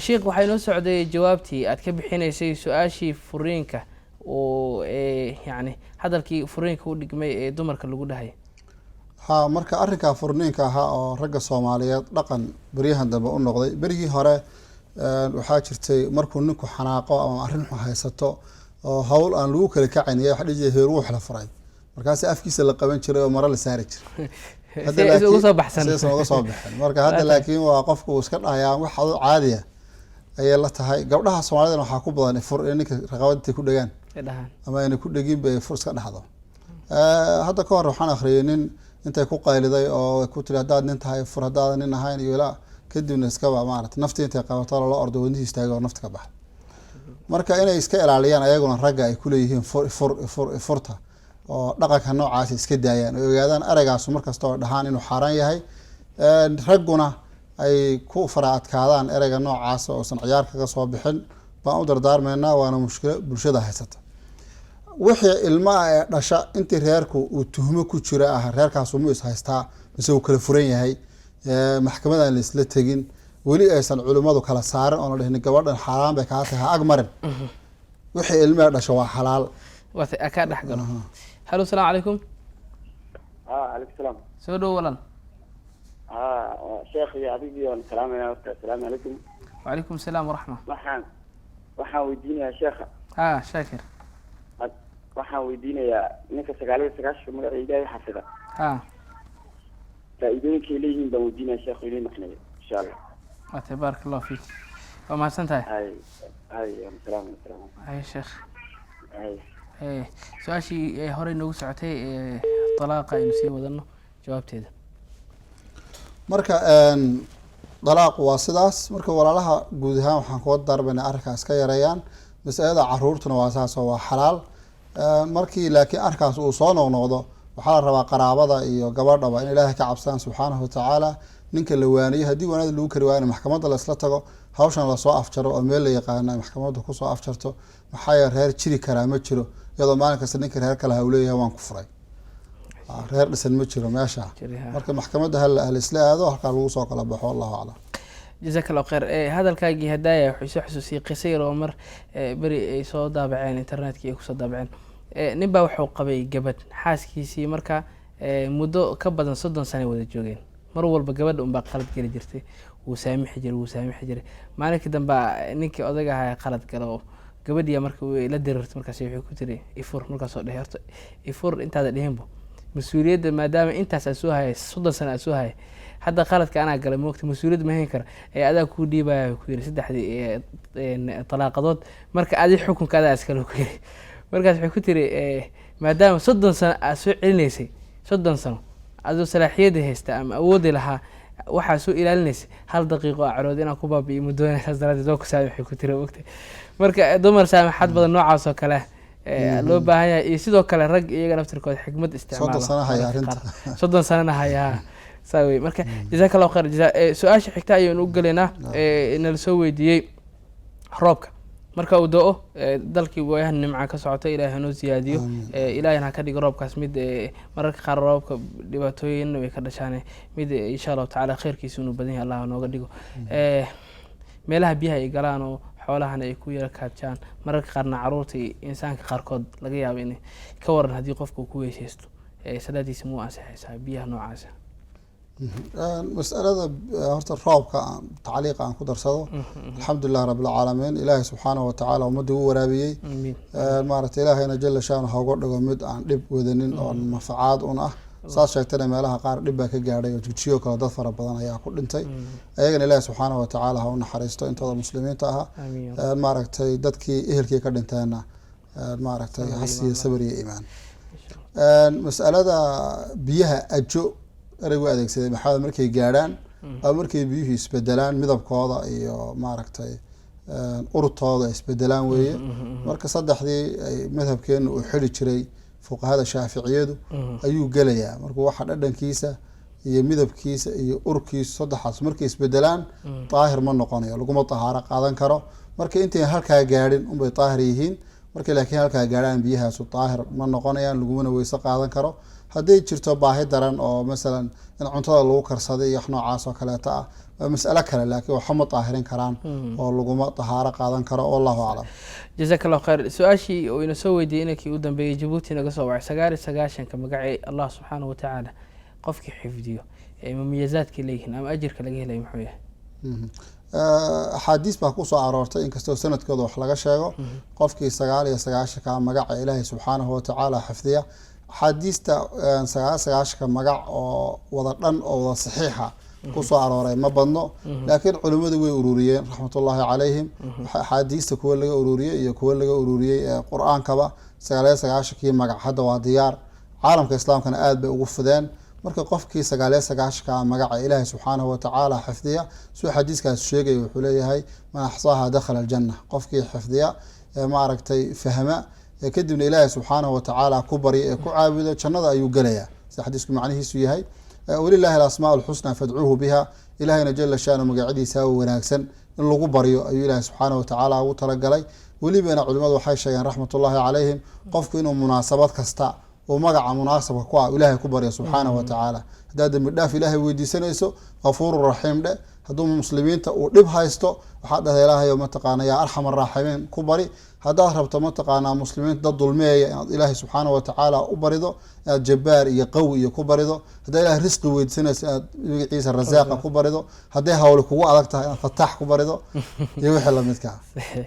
S4: sheekh waxaa inoo socday jawaabtii aad ka bixinaysay su-aashii furiinka oo yani hadalkii furiinka u dhigmay ee dumarka lagu dhahay.
S5: ha marka arrinkaa furniinka ahaa oo ragga soomaaliyeed dhaqan beryahan dambe u noqday. berigii hore waxaa jirtay markuu ninku xanaaqo ama arrin xun haysato oo hawl aan lagu kala kacaynaya waxa dhijay heer wuxuu la furay markaas afkiisa la qaban jiray oo mara la saari jiray.
S4: hadda laakiin ugu soo baxsan
S5: marka hadda laakiin waa qofku iska dhahayaa wax caadi ah ayay la tahay. gabdhaha Soomaaliyeed waxaa ku badan fur ninka raqabada ku dhagaan ama inay ku dhagin bay fur iska dhaxdo. hadda ka hor waxaan akhriyay nin intay ku qayliday oo ku tiri hadaad nin tahay fur hadaad nin ahayn iyo ilaa kadibna iska maaragtay naftii intay qabato la ordo wadnihi istaago nafta ka bax. marka inay iska ilaaliyaan ayaguna ragga ay ku leeyihiin furta oo dhaqanka noocaas iska daayaan oo ogaadaan aragaasu markasta oo dhahaan inuu xaraan yahay. ragguna ay ku faraadkaadaan erayga noocaas oo san ciyaar kaga soo bixin baan u dardaarmeynaa. waana mushkil bulshada haysata. wixii ilmaha ee dhasha intii reerku uu tuhmo ku jira ah reerkaas uu is haystaa mise uu kala furan yahay maxkamadan la isla tegin weli aysan culimadu kala saarin oo la dhihin gabadhan xaraan bay ka tahay ag marin. wixii ilmaha dhasha waa xalaal.
S4: waxa ka dhax galo. halo salaam alaykum.
S7: alaykum salaam.
S4: soo dhow walan.
S7: sheekh iyo adigii waan salaamayaa. assalaamu alaykum.
S4: wa alaykum salaam wa rahma.
S7: waxaan weydiinayaa sheekha.
S4: shaakir.
S7: waxaan weydiinayaa ninka 99 magaciisa ay xafida. faa'iidooyinkay leeyihiin baan weydiinayaa sheekh ilaahay maqnayo insha Allah.
S4: tabaaraka Allah fiik. waa mahadsantahay.
S7: hay salaam.
S4: hay sheekh. su-aashii horey noogu socotay dalaaqa aynu sii wadano jawaabteeda.
S5: marka dalaaqu waa sidaas. marka walaalaha guud ahaan waxaan kuwa darbanay arrinkaas ka yareeyaan. masalada caruurtuna waa saas oo waa xalaal. markii laakiin arkaas uu soo noqnoqdo waxaa la rabaa qaraabada iyo gabadhaba in ilaahay ka cabsaan subxaanahu watacaala. ninka la waaniyo haddii wanaad lagu kari waayo maxkamadda la isla tago hawshan lasoo afjaro oo meel la yaqaana maxkamadda kusoo afjarto maxaa yeele reer jiri karaa ma jiro iyadoo maalin kasta ninka reer kale ha uu leeyahay waan ku furay reer dhisan ma jiro meesha marka maxkamadda hal isla aado halkaa lagu soo kala baxo wallahu aclam
S4: jazaak allahu khayr hadalkaagii hadaaya wuxuu soo xusuusiyey qiso yar oo mar beri ay soo daabaceen internetkii ay kusoo daabaceen nin baa wuxuu qabay gabadh xaaskiisii marka muddo ka badan 30 sano wada joogeen mar walba gabadha unbaa qalad geli jirtay wuu saamixi jiray maalinka dambe ninkii odaga ahaa qalad galo gabadhii marka la dirirtay markaas wuxuu ku tiri ifur markaas oo dheerto ifur intaada dhihinbo mas'uuliyadda maadaama intaas ay soo hayay 30 sano ay soo hayay hadda qaladka anaa galay moogta mas'uuliyad ma hayn kara adaa ku dhiibaya ku yiri saddexdii talaaqadood marka adi xukunka adaa iskala ku yiri markaas wuxuu ku tiri maadaama 30 sano aad soo celinaysay 30 sano adoo salaaxiyada haysta ama awoodi lahaa waxaa soo ilaalinaysay hal daqiiqo carood inaan ku baabi'iyo mudooyinkaas daraaddeed oo ku saamixay ku tiri moogta marka dumar saamaxad badan noocaas oo kale loo baahan yahay iyo sidoo kale rag iyaga naftirkooda xikmad isticmaalo 30 sano haya سوي مركا جزاك الله خير جزاء سؤال حكتا ayuu galeena inala soo weydiiyay roobka marka uu doo dalkii waayahan nimca ka socota ilaahay noo siyaadiyo ilaahayna ka dhigo roobkaas mid mararka qaar roobka dhibaatooyin way ka dhashaan mid insha Allah taala khayrkiisa inuu badan yahay Allah nooga dhigo meelaha biyaha ay galaan oo xoolahana ay ku yara kaajaan mararka qaarna caruurta insaanka qaarkood laga yaabo in ka waran hadii qofku ku weesaysto salaadiisa muu ansaxaysaa biyaha noocaas مسألة هرت الرابع تعليق عن قدر صدق الحمد لله رب العالمين إلهي سبحانه وتعالى ومده ورابيه مارت إلهي نجل شانه هقول لكم مد عن لب وذنين أو مفعاد أنا صار شيء مالها قار لبها كجاري وتشيو كلا ضفر بدنا يا كل انتي أيضا إلهي سبحانه وتعالى هون حريصته انت المسلمين تاها مارت دتكي إهلكي كدنتنا مارت حسي صبري إيمان مسألة بيها أجو eraygu adeegsaday maxaa markay gaaraan ama markay biyuhu isbedelaan midabkooda iyo maaragtay urtooda isbedelaan weeye marka saddexdii ay madhabkeenu u xili jiray fuqahada shaafiiciyadu ayuu galayaa marka waxa dhadhankiisa iyo midabkiisa iyo urkiisa saddexaas markay isbedelaan daahir ma noqonayo laguma tahaaro qaadan karo marka intay halkaa gaadhin unbay daahir yihiin marka laakiin halkaa gaaraan biyahaasu daahir ma noqonayaan lagumana weyse qaadan karo hadday jirto baahi daran oo masalan in cuntada lagu karsaday iyo noocaas oo kale ah mas'ala kale laakiin waxa ma daahirin karaan oo laguma tahaaro qaadan karo wallahu a'lam jazakallahu khayr su'aashi oo ina soo weydiiyay inakii u dambeeyay Djibouti naga soo wacay 9 ka magacay Allah subhanahu wa ta'ala qofkii xifdiyo mumiyazaadkii leeyihiin ama ajirka laga helay muxuu yahay
S5: حديث بقى قصة عرورته إن كستو سنة كذا وحلاقة شيء قف كي سجال كان مجا إلهي سبحانه وتعالى حفظيه حديث سجال كان مجا وضرن أو صحيحة قصة عرورة ما بنو لكن علماء ذوي أوروريين رحمة الله عليهم حديث كل أورورية يكون أورورية قرآن كبا سجال كي مجا حدا وديار عالم كإسلام كان قاد بوقفدان marka qofkii 9 magaca Ilaahay subhanahu wa ta'ala xifdiya soo xadiiskaas sheegay wuxuu leeyahay man ahsaha dakhala aljanna qofkii xifdiya ma aragtay fahma kadibna Ilaahay subhanahu wa ta'ala ku bari ku caabudo jannada ayuu galaya si xadiisku macnihiisu yahay walillahi alasmaa'ul husna fad'uuhu biha Ilaahayna jalla sha'nu magaciisa wanaagsan in lagu bariyo ayuu Ilaahay subhanahu wa ta'ala ugu talagalay walibana culimadu waxay sheegeen rahmatullahi alayhim qofku inuu munaasabad kasta ومجا مناسبة كوا إلهي كبر سبحانه وتعالى هذا مدافع إلهي ويدي سنيسو غفور الرحيم ده هذوم مسلمين تقولب هايستو وحده إلهي يوم تقانا يا أرحم الراحمين كبري هذا ربط منطقة مسلمين ضد المية إلهي سبحانه وتعالى أبرده الجبار يقوي يكبرده هذا إله رزق ويدسنس عيسى الرزاق كبرده هذا هو هو أذكته فتح كبرده يوحي الله متكع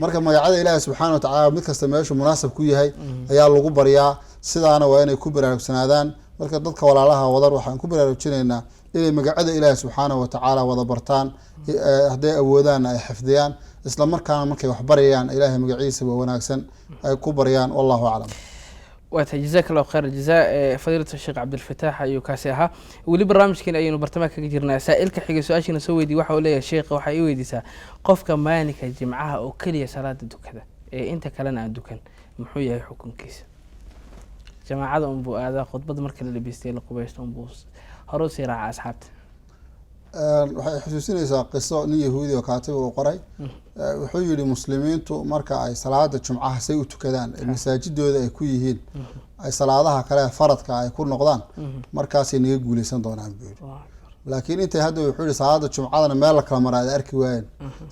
S5: مركب ما يعاد إلهي سبحانه وتعالى متكستماش مناسب كوي هاي يا الله كبريا سيدانا وين يكبر سنادان مركب ضدك ولا لها وضر وحن كبر وجنينا إلى مقعد إلهي سبحانه وتعالى وضبرتان هذا أودان حفظيان إسلام مركان مركي وحبريان إلهي مقعيسي وناكسن كبريان والله أعلم
S4: وجزاك الله خير الجزاء فضيلة الشيخ عبد الفتاح أيو كاسيها ولي برنامج كنا أيو برتمك كجرنا سائلك حاجة سؤال نسوي دي وحول يا شيخ وحيوي دي قفك مانك جمعها أو كلية صلاة الدكان أنت كلنا الدكان محوية حكم كيس جماعة أنبو هذا خطبة مركز اللي بيستيل قبيس أنبوس هروسي راعي أصحابته
S5: waxay xusuusinaysaa qiso nin yahuudi oo kaatib uu qoray wuxuu yidhi muslimiintu marka ay salaada jumcaha say u tukadaan ee masaajidooda ay ku yihiin ay salaadaha kale faradka ay ku noqdaan markaasay naga guuleysan doonaan buu yidhi laakiin intay hadda wuxuu yidhi salaada jumcadana meel la kala maraa ay arki waayeen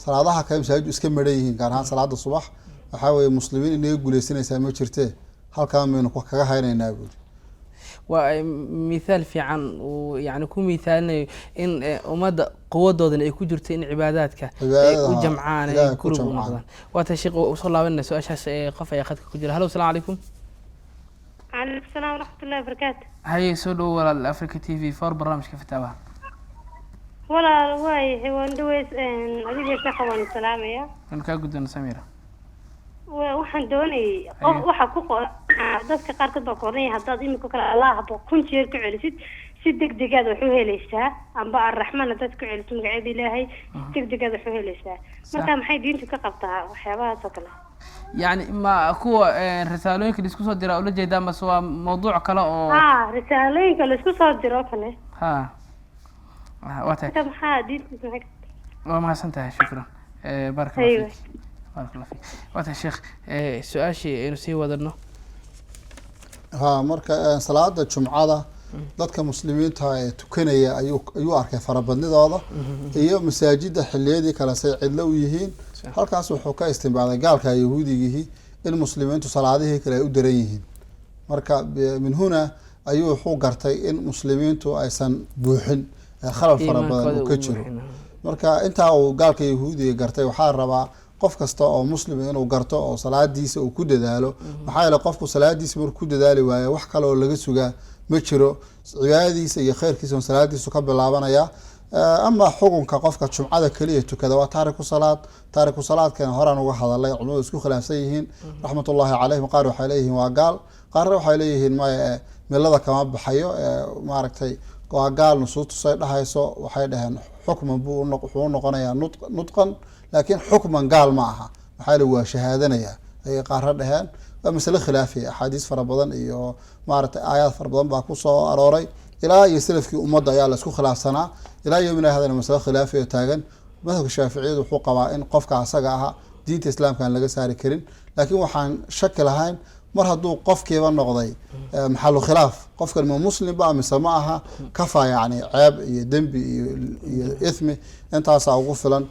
S5: salaadaha kale masaajid iska maran yihiin gaar ahaan salaada subax waxaa weeye muslimiin inaga guuleysanaysaa ma jirtee halkaan baynu kaga haynaynaa buu
S4: ومثال في عن يعني كم مثال إن أمد قوة إن يكون جرت إن عباداتك وجمعان كل رمضان وتشيق وصلى الله عليه وسلم أشخاص قف ياخذك كجرا هلا السلام عليكم.
S8: عليكم السلام ورحمة الله وبركاته.
S4: هاي سولو ولا الأفريقيا تي في فور برنامج كيف تابعه؟
S8: ولا واي هو ندوس أديك شخوان السلام يا.
S4: أنا كأجدنا سميرة.
S8: waxaan doonayay waxa ku qoran dadka qaar ka qoranay haddaad imika kale Allah habo kun jeer ku celisid si degdegaad wax u helaysaa amba arraxmaan dad ku celisid magaceeda Ilaahay degdegaad wax u helaysaa marka maxay diintu ka qabtaa waxyaabahaas oo kale
S4: يعني ما كو رسالooyinka la isku soo diraa oo la jeedaa ma soo mowduuc kale oo
S8: رسالooyinka la isku soo diro kale
S4: waata
S8: maxaa diintu
S4: ما سنتها شكرا بارك الله فيك بارك الله فيك وقت الشيخ سؤال شيء نسي ودرنا
S5: marka salaada jumcada dadka muslimiinta ay tukanaya ayuu arkay farabadnidooda iyo masaajida xiliyadii kala say cidlo u yihiin halkaas wuxuu ka istinbaaday gaalka yahuudiga in muslimiintu salaadihii kale ay u daran yihiin marka min huna ayuu wuxuu gartay in muslimiintu aysan buuxin khalal farabadan uu ka jiro marka inta uu gaalka yahuudiga gartay waxa rabaa qof kasta oo muslim inuu garto oo salaadiisa uu ku dadaalo maxaa yeelay qofku salaadiisa markuu ku dadaali waayo wax kale oo laga sugaa ma jiro cibaadadiisa iyo khayrkiisa salaadiisa ka bilaabanaya ama xukunka qofka jumcada kaliya tukada waa taariku salaadkana horaan uga hadalay culimadu isku khilaafsan yihiin raxmatullaahi calayhim qaar waxay leeyihiin waa gaal qaarna waxay leeyihiin maya milada kama baxayo maaragtay waa gaal nusuustu say dhahayso waxay dhaheen xukman buu wuxuu noqonayaa nutqan laakiin xukman gaal ma aha maxaa la waa shahaadanaya ay qaar dhaheen waa mas'ala khilaafiya axaadiis fara badan iyo maaragtay aayaad fara badan baa ku soo arooray ilaa iyo salafkii ummadda ayaa la isku khilaafsanaa ilaa yawmina hadana mas'ala khilaafiya taagan madhabka shaafiiciyadu wuxuu qabaa in qofka asaga aha diinta islaamka aan laga saari karin laakiin waxaan shaki lahayn mar hadduu qofkiiba noqday maxallu khilaaf qofkan ma muslim ba mise ma aha kafa yani ceeb iyo dembi iyo ithmi intaasaa ugu filan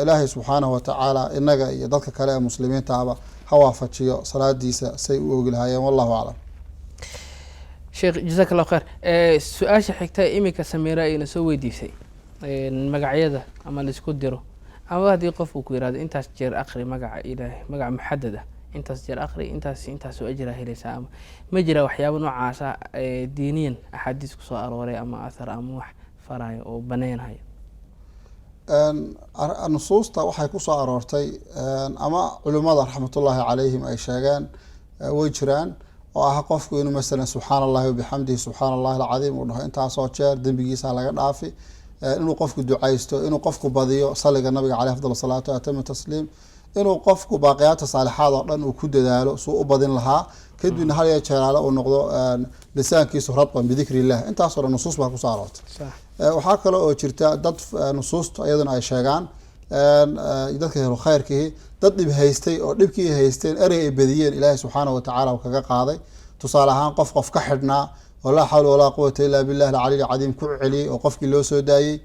S5: ilaahay subxaanahu watacaala inaga iyo dadka kale ee muslimiintaaba ha waafajiyo salaadiisa say u oogi lahaayeen wallahu aclam
S4: sheekh jazaak allahu khayr su-aasha xigta imika samiira ayna soo weydiisay magacyada ama la isku diro ama haddii qof uu ku yiraahdo intaas jeer aqri magaca ilaahay magac muxadada intaas jeer aqri intaas oo ajira helaysaa ama ma jira waxyaabo noocaasa diiniyan axaadiis ku soo arooray ama athar ama wax farayo oo baneenayo
S5: nusuusta waxay ku soo aroortay ama culimada raxmatullaahi calayhim ay sheegeen way jiraan oo ah qofku inuu masalan subxaana allahi wabixamdihi subxaana allahi alcadiim uu dhaho intaasoo jeer dembigiisa laga dhaafi inuu qofku ducaysto inuu qofku badiyo saliga nabiga caleyhi afdal salaatu atama tasliim inuu qofku baaqiyaadka saalixaad oo dhan uu ku dadaalo suu u badin lahaa kadibna hal iyo jeeraale uu noqdo lisaankiisu radban bidikri illah intaasoo dhan nusuus baa kusoo aroortay waxaa kale oo jirta dad nusuusta iyaduna ay sheegaan dadka helo khayrkii dad dhib haystay oo dhibkii haysteen erey ay badiyeen ilaahay subxaanahu watacaala uu kaga qaaday tusaale ahaan qof ka xidhnaa oo laa xawla walaa quwata illaa billahi alcaliy alcadiim ku celiyey oo qofkii loo soo daayey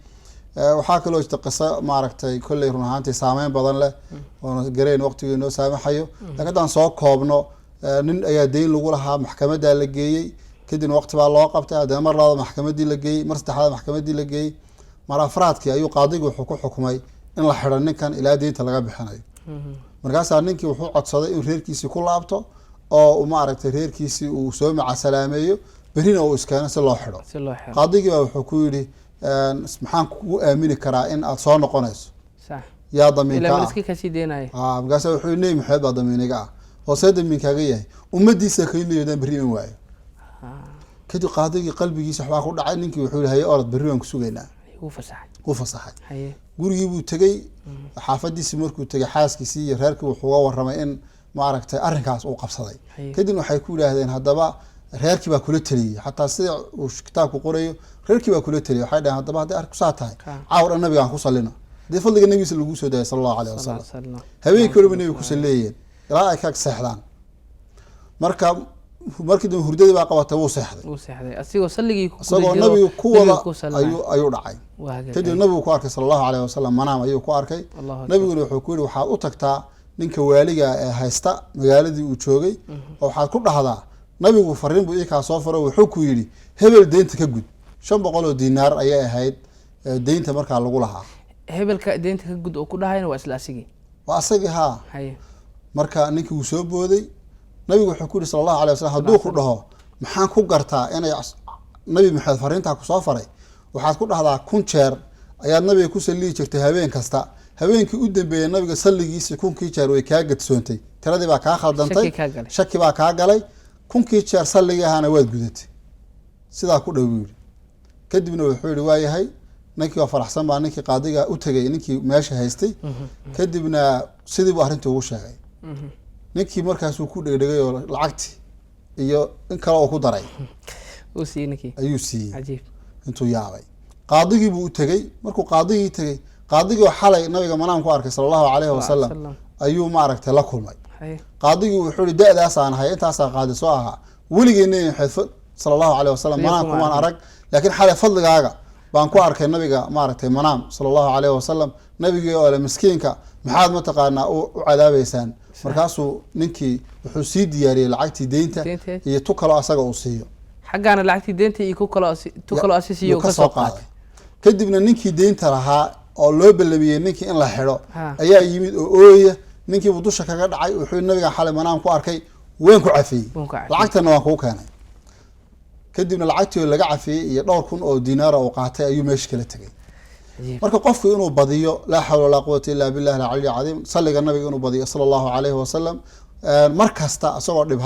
S5: waxaa kaloo jirta qiso maaragtay kolley run ahaantii saameyn badan leh oona garayn waqtigii noo saamaxayo laakiin haddaan soo koobno nin ayaa deyn lagu lahaa maxkamadaa la geeyey kadibna waqti baa loo qabtay haddana mar labaad maxkamadii la geeyey mar saddexaad maxkamadii la geeyey mar afraadkii ayuu qaadigu wuxuu ku xukumay in la xidho ninkan ilaa deynta laga bixinayo markaasaa ninkii wuxuu codsaday in reerkiisii ku laabto oo maaragtay reerkiisii uu soo macasalaameeyo berrina uu iskeeno si loo xidho qaadigii baa wuxuu ku yidhi maxaan kugu aamini karaa in aad soo noqonayso yaa damiinka markaasa wuxuu nebi maxamed baa damiiniga ah oo see damiinkaaga yahay ummadiisa kaynayodaan berri iman waayo kadib qaadigii qalbigiisa waxbaa ku dhacay ninkii wuxuu yihi haye orod berri waan ku sugaynaa wuu fasaxay gurigii buu tegey xaafadiisii markuu tegay xaaskiisii iyo reerkii wuxuu uga warramay in maaragtay arrinkaas uu qabsaday kadib waxay ku yidhaahdeen haddaba reerkii baa kula taliyey xataa sida uu kitaabku qorayo reerkii baa kula taliyey waxay dhaheen haddaba haddii arku saa tahay caawr dhan nabiga aan ku salino dee fadliga nabigiisa lagu soo daayay sala allahu alayhi wasalam habeenkii waliba nabiga ku salleeyeen ilaa ay ka seexdaan markii dambe hurdadii baa qabatay wuu seexday isagoo nabigu ku wada ayuu dhacay kadib nabigu ku arkay sala allahu alayhi wasalam manaam ayuu ku arkay nabiguna wuxuu ku yihi waxaad u tagtaa ninka waaliga ee haysta magaaladii uu joogay oo waxaad ku dhahdaa nabigu fariin buu ikaa soo faro wuxuu ku yidhi hebel deynta ka gud 500 oo diinaar ayay ahayd deynta markaa lagu lahaa
S4: hebelka deynta ka gud oo ku dhahayna waa isla asigii
S5: haa marka ninkii uu soo booday nabigu wuxuu ku yidhi sala allahu alayhi wasallam hadduu ku dhaho maxaan ku gartaa inay nabi maxamed fariintaa ku soo faray waxaad ku dhahdaa 1000 jeer ayaad nabiga ku sallii jirtay habeen kasta habeenkii u dambeeyay nabiga salligiisa 1000 jeer way kaa gadsoontay tiradii baa kaa khaldantay shaki baa kaa galay 1000 jeer salliga ahana waad gudatay sidaa ku dhaw yiri kadibna wuxuu yiri waa yahay ninkii faraxsan baa ninkii qaadiga u tagay ninkii meesha haystay kadibna sidii buu arrinta ugu sheegay ninkii markaas uu ku dhegdhegay oo lacagti iyo in kale oo ku daray
S4: uu siinki
S5: ayuu siiyay ajeeb intuu yaabay qaadigii buu u tagay markuu qaadigii tagay qaadigii oo xalay nabiga manaan ku arkay sallallahu alayhi wasallam ayuu ma aragtay la kulmay qaadigii wuxuu yiri da'daas aan hay intaas qaadi soo aha waligeena xifad sallallahu alayhi wasallam manaan kuma arag laakiin xalay fadligaaga baan ku arkay nabiga ma aragtay manaan sallallahu alayhi wasallam nabigii oo la miskiinka maxaad ma taqaanaa u cadaabaysaan markaasuu ninkii wuxuu sii diyaariyay lacagtii deynta iyo tu kale asaga uu siiyo
S4: xaqana lacagtii deynta iyo tu kale asisiyo ka soo qaaday
S5: kadibna ninkii deynta lahaa oo loo ballamiyay ninkii in la xidho ayaa yimid oo ooya ninkii uu dusha kaga dhacay wuxuu nabiga xalay manaan ku arkay waan ku cafiyay lacagtana waan ku keenay kadibna lacagtii laga cafiyay iyo 2000 oo diinaar oo qaatay ayuu meesha kala tagay marka qofku inuu badiyo la hawla wala quwwata illa billahi al-ali azim salliga nabiga inuu badiyo sallallahu alayhi wasallam markasta asagoo dhib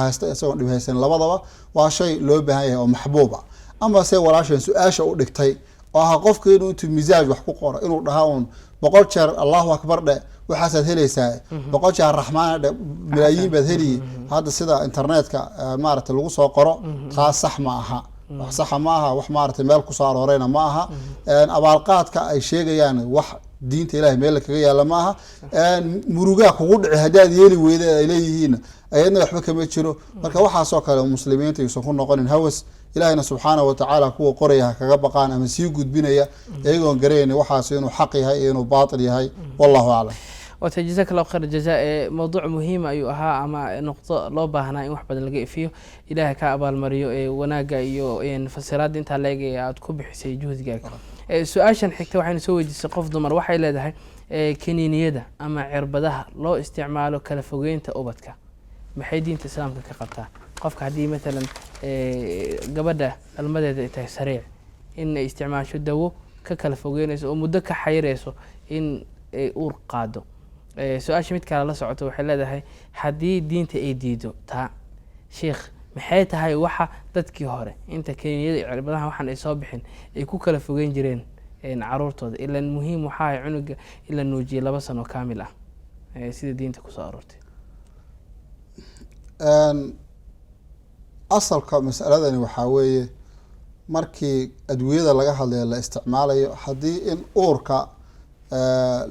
S5: haysan labadaba waa shay loo baahan yahay oo maxbuuba ama se walaashan su'aasha u dhigtay oo qofku inuu intuu mizaaj wax ku qoro inuu dhahaan 100 jeer Allahu akbar dhe waxaad helaysaa 100 jeer raxmaan dhe milaayiin baad heli hada sida internetka maaragtay lagu soo qoro taas sax ma aha wax sax ma aha wax maaragtay meel ku soo aroorayna ma aha abaalqaadka ay sheegayaan wax diinta Ilaahay meel kaga yaala ma aha muruga kugu dhici hadaad yeeli weeyday ay leeyihiin ayadna waxba kama jiro marka waxa soo kale muslimiinta ay soo ku noqonin hawas ilaahayna subhanahu wa ta'ala kuwa qoraya kaga baqaan ama sii gudbinaya iyagoon gareeyay waxaas inuu xaq yahay inuu baatil yahay wallahu a'lam
S4: وتجزاك الله خير الجزاء موضوع مهم أيها أما نقطة لو بهنا إن واحد بدل فيه إله كأبا المريو وناجا يو إن فسرات أنت لاقي أتكب حسي جهد جاك سؤال شن حكي واحد نسوي قف ضمر واحد لا ده كنينية ده أما عربدها لو استعماله كلفوجين تأوبتك محيدين تسلامك كقطع قفك هدي مثلا قبضة المدد سريع إن استعمال شو دو ككلفوجين ومدك حيرسو إن أور قادو سؤال شميت كلا لا سعته وحلا ده هاي حدي دينته أي ديدو تا شيخ محيط هاي وحى dadkii hore inta keeniyada cirbadaha waxaan ay soo bixin ay ku kala fogeyn jireen caruurtooda ila muhiim waxa ay cunuga ila nuujiye 2 sano kaamil ah sida diinta ku soo aroortay
S5: asalka mas'aladani waxa weeye markii adwiyada laga hadlayo la isticmaalayo hadii in uurka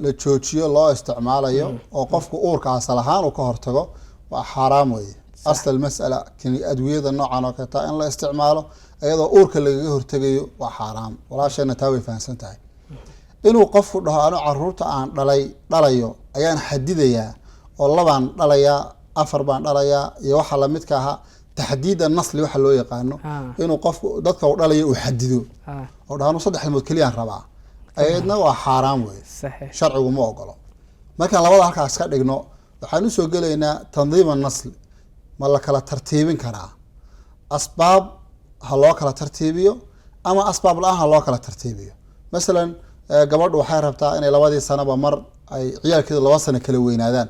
S5: la joojiyo loo isticmaalayo oo qofku uurka asal ahaan uu ka hortago waa xaraam weeye asal mas'ala kini adwiyada noocan oo kale in la isticmaalo ayadoo uurka laga hortagayo waa xaraam walaashana taa way fahansan tahay inuu qofku dhaho anu caruurta aan dhalayo ayaan xadidayaa oo 2 dhalayaa 4 baan dhalayaa iyo waxa la midka aha taxdiida nasli waxa loo yaqaano inuu qofku dadka uu dhalayo uu xadido oo dhaano 3 ilmood kaliya rabaa ayadna waa xaraam weey sharcigu ma ogolo marka labada halkaas ka dhigno waxaan u soo galeynaa tandiima nasl ma la kala tartiibin karaa asbaab ha loo kala tartiibiyo ama asbaab la'aan ha loo kala tartiibiyo midalan gabadhu waxay rabtaa inay 2 sanaba mar ay ciyaalkeeda 2 sano kala weynaadaan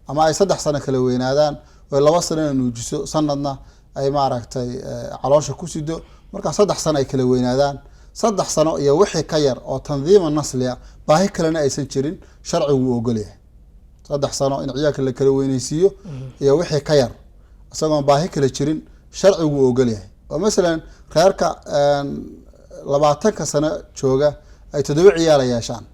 S5: ama ay 3 sano kala weynaadaan oo 2 sano nuujiso sanadna ay maaragtay caloosha ku sido marka 3 sano ay kala weynaadaan 3 sano iyo wixii ka yar oo tandiima nasliya baahi kalena aysan jirin sharcigu u ogol yahay 3 sano in ciyaalka la kala weynaysiiyo iyo wixii ka yar asagoo baahi kala jirin sharcigu ogol yahay oo masalan reerka 20 sano jooga ay 7 ciyaal yeeshaan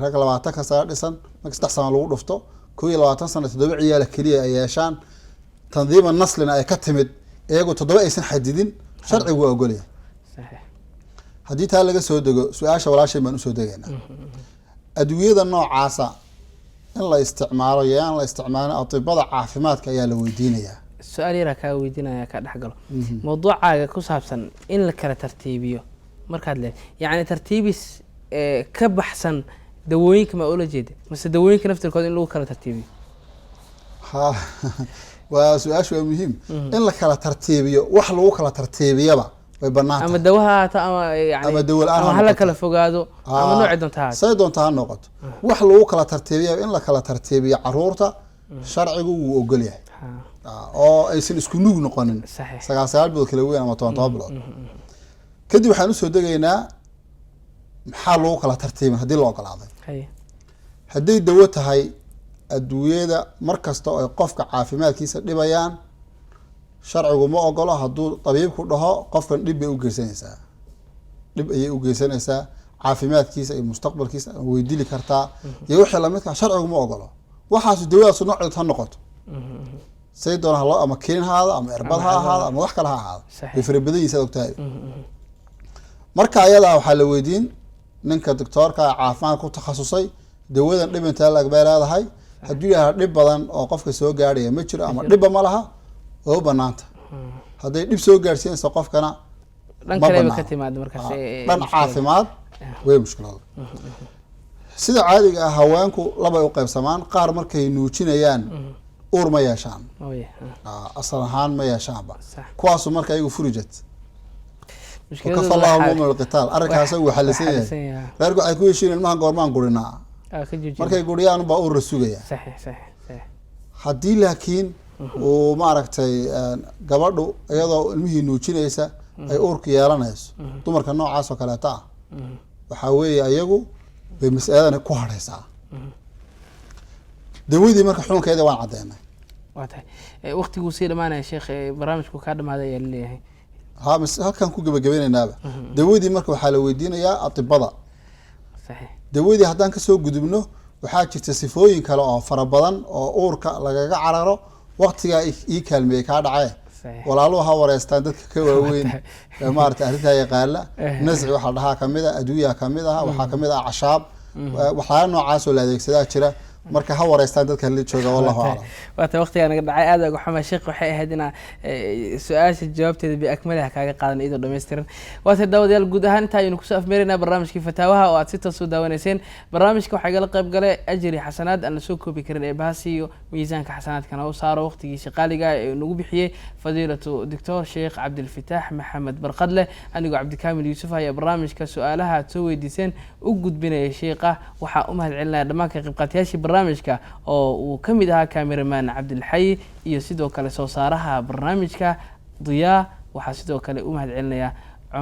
S5: reerka 20 sano dhisan marka 3 sano lagu dhufto 22 sano 7 ciyaal kaliya ay yeeshaan tandiima naslina ay ka timid iyagu 7 aysan xadidin sharcigu ogol yahay
S4: صحيح
S5: haddii taa laga soo dego su-aasha walaashay baan usoo degaynaa adduunyada noocaasa in la isticmaalo iyo aan la isticmaalin atibada caafimaadka ayaa la weydiinayaa
S4: su-aal yaraa kaa weydiinaya kaa dhex galo mawduucaaga ku saabsan in la kala tartiibiyo markaad le yacni tartiibis ka baxsan dawooyinka ma ula jeeda mase dawooyinka naftirkooda in lagu kala tartiibiyo
S5: ha waa su-aashu waa muhiim in la kala tartiibiyo wax lagu kala tartiibiyaba way bannaan
S4: ama dawaha hata ama yani
S5: ama dawo la'aan
S4: ama hala kala fogaado ama nooc doonta ha
S5: say doonta ha noqoto wax lagu kala tartiibiyo in la kala tartiibiyo caruurta sharcigu wuu ogol yahay oo aysan isku nug noqonin sagaal bilood kala weyn ama 17 bilood kadib waxaan u soo degaynaa maxaa lagu kala tartiibin haddii la ogolaaday hadday dawo tahay adduunyada markasta oo ay qofka caafimaadkiisa dhibayaan sharcigu ma ogolo hadduu tabiibku dhaho qofkan dhib bay u geysanaysaa dhib ayay u geysanaysaa caafimaadkiisa iyo mustaqbalkiisa way dili kartaa iyo wixii lamidka sharcigu ma ogolo waxaas dawadaas nooceed ha noqoto say doonaa loo ama keen ha ahaado ama irbad ha ahaado ama wax kale ha ahaado way farabadaysa ogtahay marka ayada waxaa la weydiin ninka doctorka caafimaad ku takhasusay dawadan dhib inta la leedahay hadduu yahay dhib badan oo qofka soo gaaraya ma jiro ama dhibba ma laha oo banaanta hadday dhib soo gaarsiinayso qofkana
S4: dhan kale ka timaado markaas
S5: dhan caafimaad way mushkilad sida caadiga ah haweenku laba u qaybsamaan qaar markay nuujinayaan uur ma yeeshaan asal ahaan ma yeeshaanba kuwaasu marka ayagu furijad وكفى الله مؤمن القتال أركها سوي حلسية لارجع يكون يشيل المهن قرمان قرنا مركي قريان بأور السوقية
S4: صحيح صحيح صحيح
S5: حدي لكن وما ركتي قبضوا أيضا المهي نوتشينيسا أي أورك يارانيس تمر كان نوع عاصو كلاتا وحاوي أيجو بمسألة كوهريسا دويدي مركي حلون كذا وان عدينا
S4: واضح وقتي وسيلة معنا يا شيخ برامجكم كادم هذا يلي
S5: ها بس هكذا كوجا بجبيننا داودي مركب حال ويدينا يا أطباء
S4: صحيح
S5: داودي هدان كسوق قدمنه وحاجة تصفوين كلا فربضان أو أورك لقى عرره وقت يكلم كاد عاه ولا له هو ريستاندك كوين مارت أهلها يقال نزع وحدها كمذا أدوية كمذا وحكمذا عشاب وحنا عاسو لذيك سدا شرا marka ha wareystaan dadka la jooga wallahi walaal
S4: waata waqtiga naga dhacay aad ugu xuma sheekh waxay ahayd ina su'aasha jawaabteeda bi akmalaha kaaga qaadan idoo dhameystiran waata dawadayaal guud ahaan inta aynu ku soo afmeerinaa barnaamijkii fataawaha oo aad si toos u daawanayseen barnaamijka waxa la qayb galay ajri xasanaad aan soo koobi karin ee baasiyo miisaanka xasanaadkana u saaro waqtigiisa qaaliga ee nagu bixiyay fadiilatu doctor sheekh Abdul Fatah Maxamed Barqadle anigu Cabdi Kaamil Yuusuf ayaa barnaamijka su'aalaha soo weydiiseen u gudbinaya sheekha waxa u mahad celinaa dhammaan ka qaybqaatayaashii barnaamijka oo uu kamid ahaa cameraman Abdul Hayy iyo sidoo kale soo saaraha barnaamijka Diya waxa sidoo kale u mahad celinaya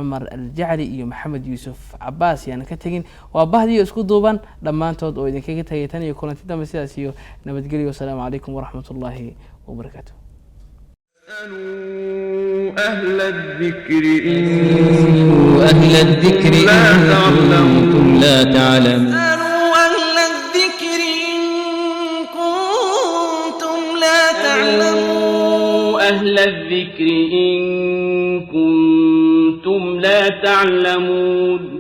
S4: Umar Al-Jacli iyo Maxamed Yuusuf Abbas yaan ka tagin waa bahdiyo isku duuban dhamaantood oo idinkaga tagay tan iyo kulanti dambe sidaas iyo nabadgelyo salaamu alaykum wa rahmatullahi wa barakatuh
S3: أهل الذكر إن
S1: كنتم لا تعلمون
S2: اسألوا أهل الذكر إن كنتم لا تعلمون
S3: أهل الذكر إن كنتم لا تعلمون